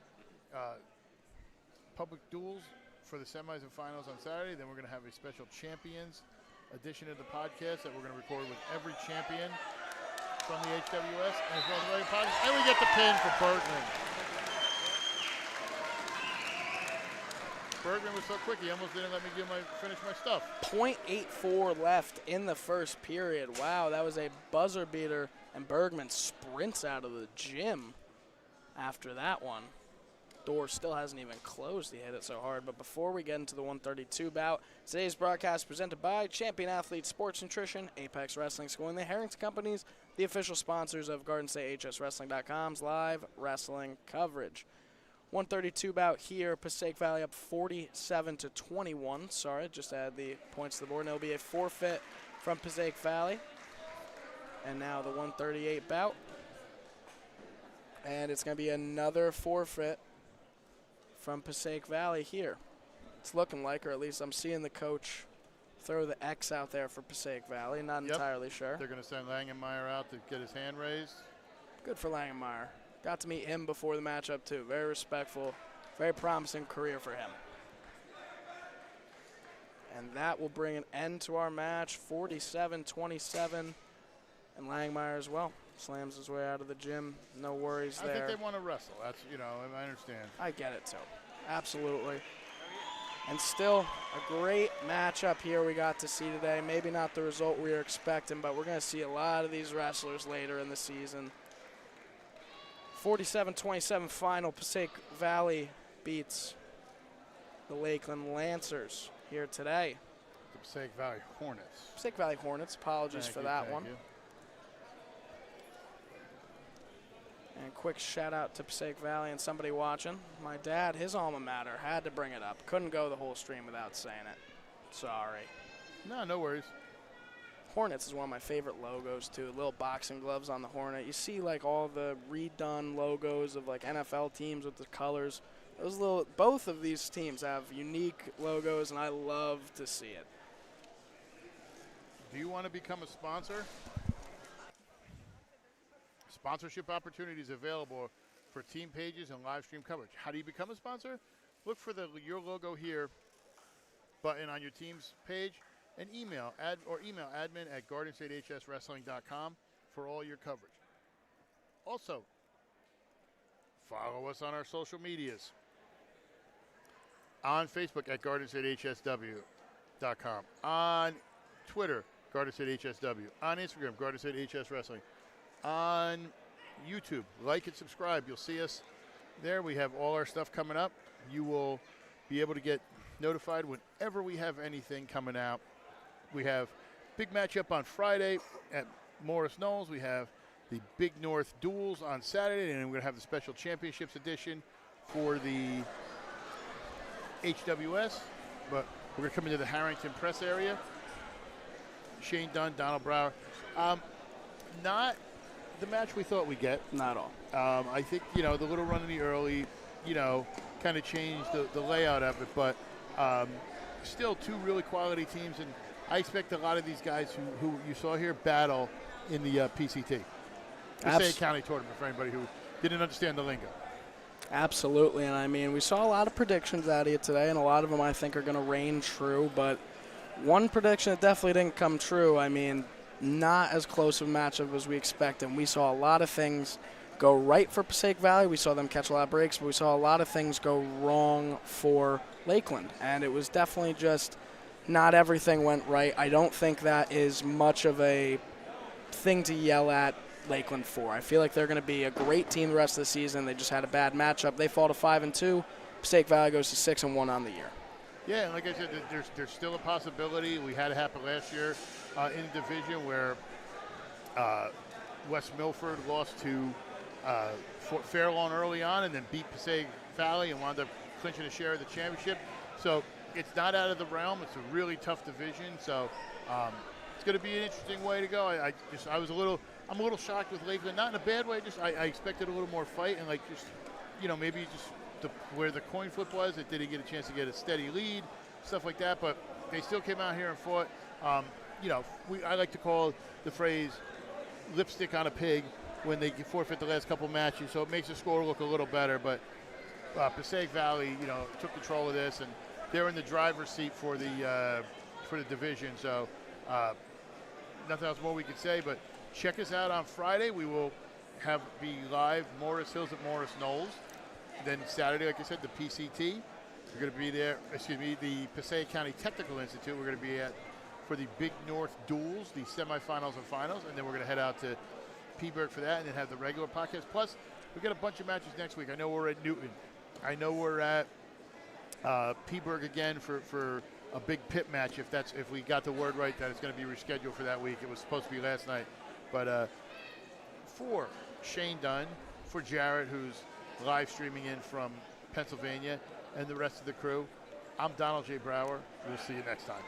Public Duels for the semis and finals on Saturday. Then we're going to have a special champions edition of the podcast that we're going to record with every champion from the HWS as well as the radio podcast. And we get the pin for Bergman. Bergman was so quick, he almost didn't let me finish my stuff. 0.84 left in the first period. Wow, that was a buzzer beater, and Bergman sprints out of the gym after that one. Door still hasn't even closed. He hit it so hard. But before we get into the 132 bout, today's broadcast presented by Champion Athlete Sports Nutrition, Apex Wrestling School, and the Harrington Companies, the official sponsors of GardenStateHSWrestling.com's live wrestling coverage. 132 bout here, Passaic Valley up 47-21. Sorry, just add the points to the board. And it'll be a forfeit from Passaic Valley. And now the 138 bout. And it's going to be another forfeit from Passaic Valley here. It's looking like, or at least I'm seeing the coach throw the X out there for Passaic Valley. Not entirely sure. They're going to send Langenmeyer out to get his hand raised. Good for Langenmeyer. Got to meet him before the matchup, too. Very respectful, very promising career for him. And that will bring an end to our match, 47-27. And Langenmeyer as well slams his way out of the gym. No worries there. I think they want to wrestle. That's, I understand. I get it, too. Absolutely. And still a great matchup here we got to see today. Maybe not the result we were expecting, but we're going to see a lot of these wrestlers later in the season. 47-27 final. Passaic Valley beats the Lakeland Lancers here today. Passaic Valley Hornets. Passaic Valley Hornets. Apologies Thank for you, that thank one. you. And quick shout out to Passaic Valley and somebody watching. My dad, his alma mater, had to bring it up. Couldn't go the whole stream without saying it. Sorry. No, no worries. Hornets is one of my favorite logos too. Little boxing gloves on the Hornet. You see like all the redone logos of like NFL teams with the colors. Those little, both of these teams have unique logos, and I love to see it. Do you want to become a sponsor? Sponsorship opportunities available for team pages and live stream coverage. How do you become a sponsor? Look for your logo here button on your team's page and email admin at gardenstatehswrestling.com for all your coverage. Also, follow us on our social medias. On Facebook at gardenstatehsw.com. On Twitter, gardenstatehsw. On Instagram, gardenstatehswrestling. On YouTube, like and subscribe. You'll see us there. We have all our stuff coming up. You will be able to get notified whenever we have anything coming out. We have big matchup on Friday at Morris Knolls. We have the Big North Duels on Saturday, and we're going to have the Special Championships edition for the HWS. But we're going to come into the Harrington Press area. Shane Dunn, Donald Brower. Not the match we thought we'd get. Not all. I think, the little run in the early, kind of changed the layout of it. But still two really quality teams. And I expect a lot of these guys who you saw here battle in the PCT. Passaic County Tournament for anybody who didn't understand the lingo. Absolutely. And, I mean, we saw a lot of predictions out of you today, and a lot of them I think are going to reign true. But one prediction that definitely didn't come true, I mean, not as close of a matchup as we expected. And we saw a lot of things go right for Passaic Valley. We saw them catch a lot of breaks, but we saw a lot of things go wrong for Lakeland. And it was definitely just not everything went right. I don't think that is much of a thing to yell at Lakeland for. I feel like they're going to be a great team the rest of the season. They just had a bad matchup. They fall to 5-2. Passaic Valley goes to 6-1 on the year. Yeah, and like I said, there's still a possibility. We had it happen last year in the division where West Milford lost to Fairlawn early on and then beat Passaic Valley and wound up clinching a share of the championship. So it's not out of the realm. It's a really tough division. So it's going to be an interesting way to go. I'm a little shocked with Lakeland, not in a bad way. Just I expected a little more fight and maybe just where the coin flip was, it didn't get a chance to get a steady lead, stuff like that. But they still came out here and fought. I like to call the phrase lipstick on a pig when they forfeit the last couple matches. So it makes the score look a little better. But Passaic Valley, took control of this, and they're in the driver's seat for the division. So nothing else more we could say. But check us out on Friday. We will be live Morris Hills at Morris Knolls. Then Saturday, like I said, the PCT. We're going to be there, the Passaic County Technical Institute. We're going to be at for the Big North Duels, the semifinals and finals. And then we're going to head out to Peaburg for that and then have the regular podcast. Plus, we got a bunch of matches next week. I know we're at Newton. I know we're at Peaburg again for a big pit match if we got the word right that it's going to be rescheduled for that week. It was supposed to be last night. But for Shane Dunn, for Jarrett, who's live streaming in from Pennsylvania, and the rest of the crew, I'm Donald J. Brower. We'll see you next time.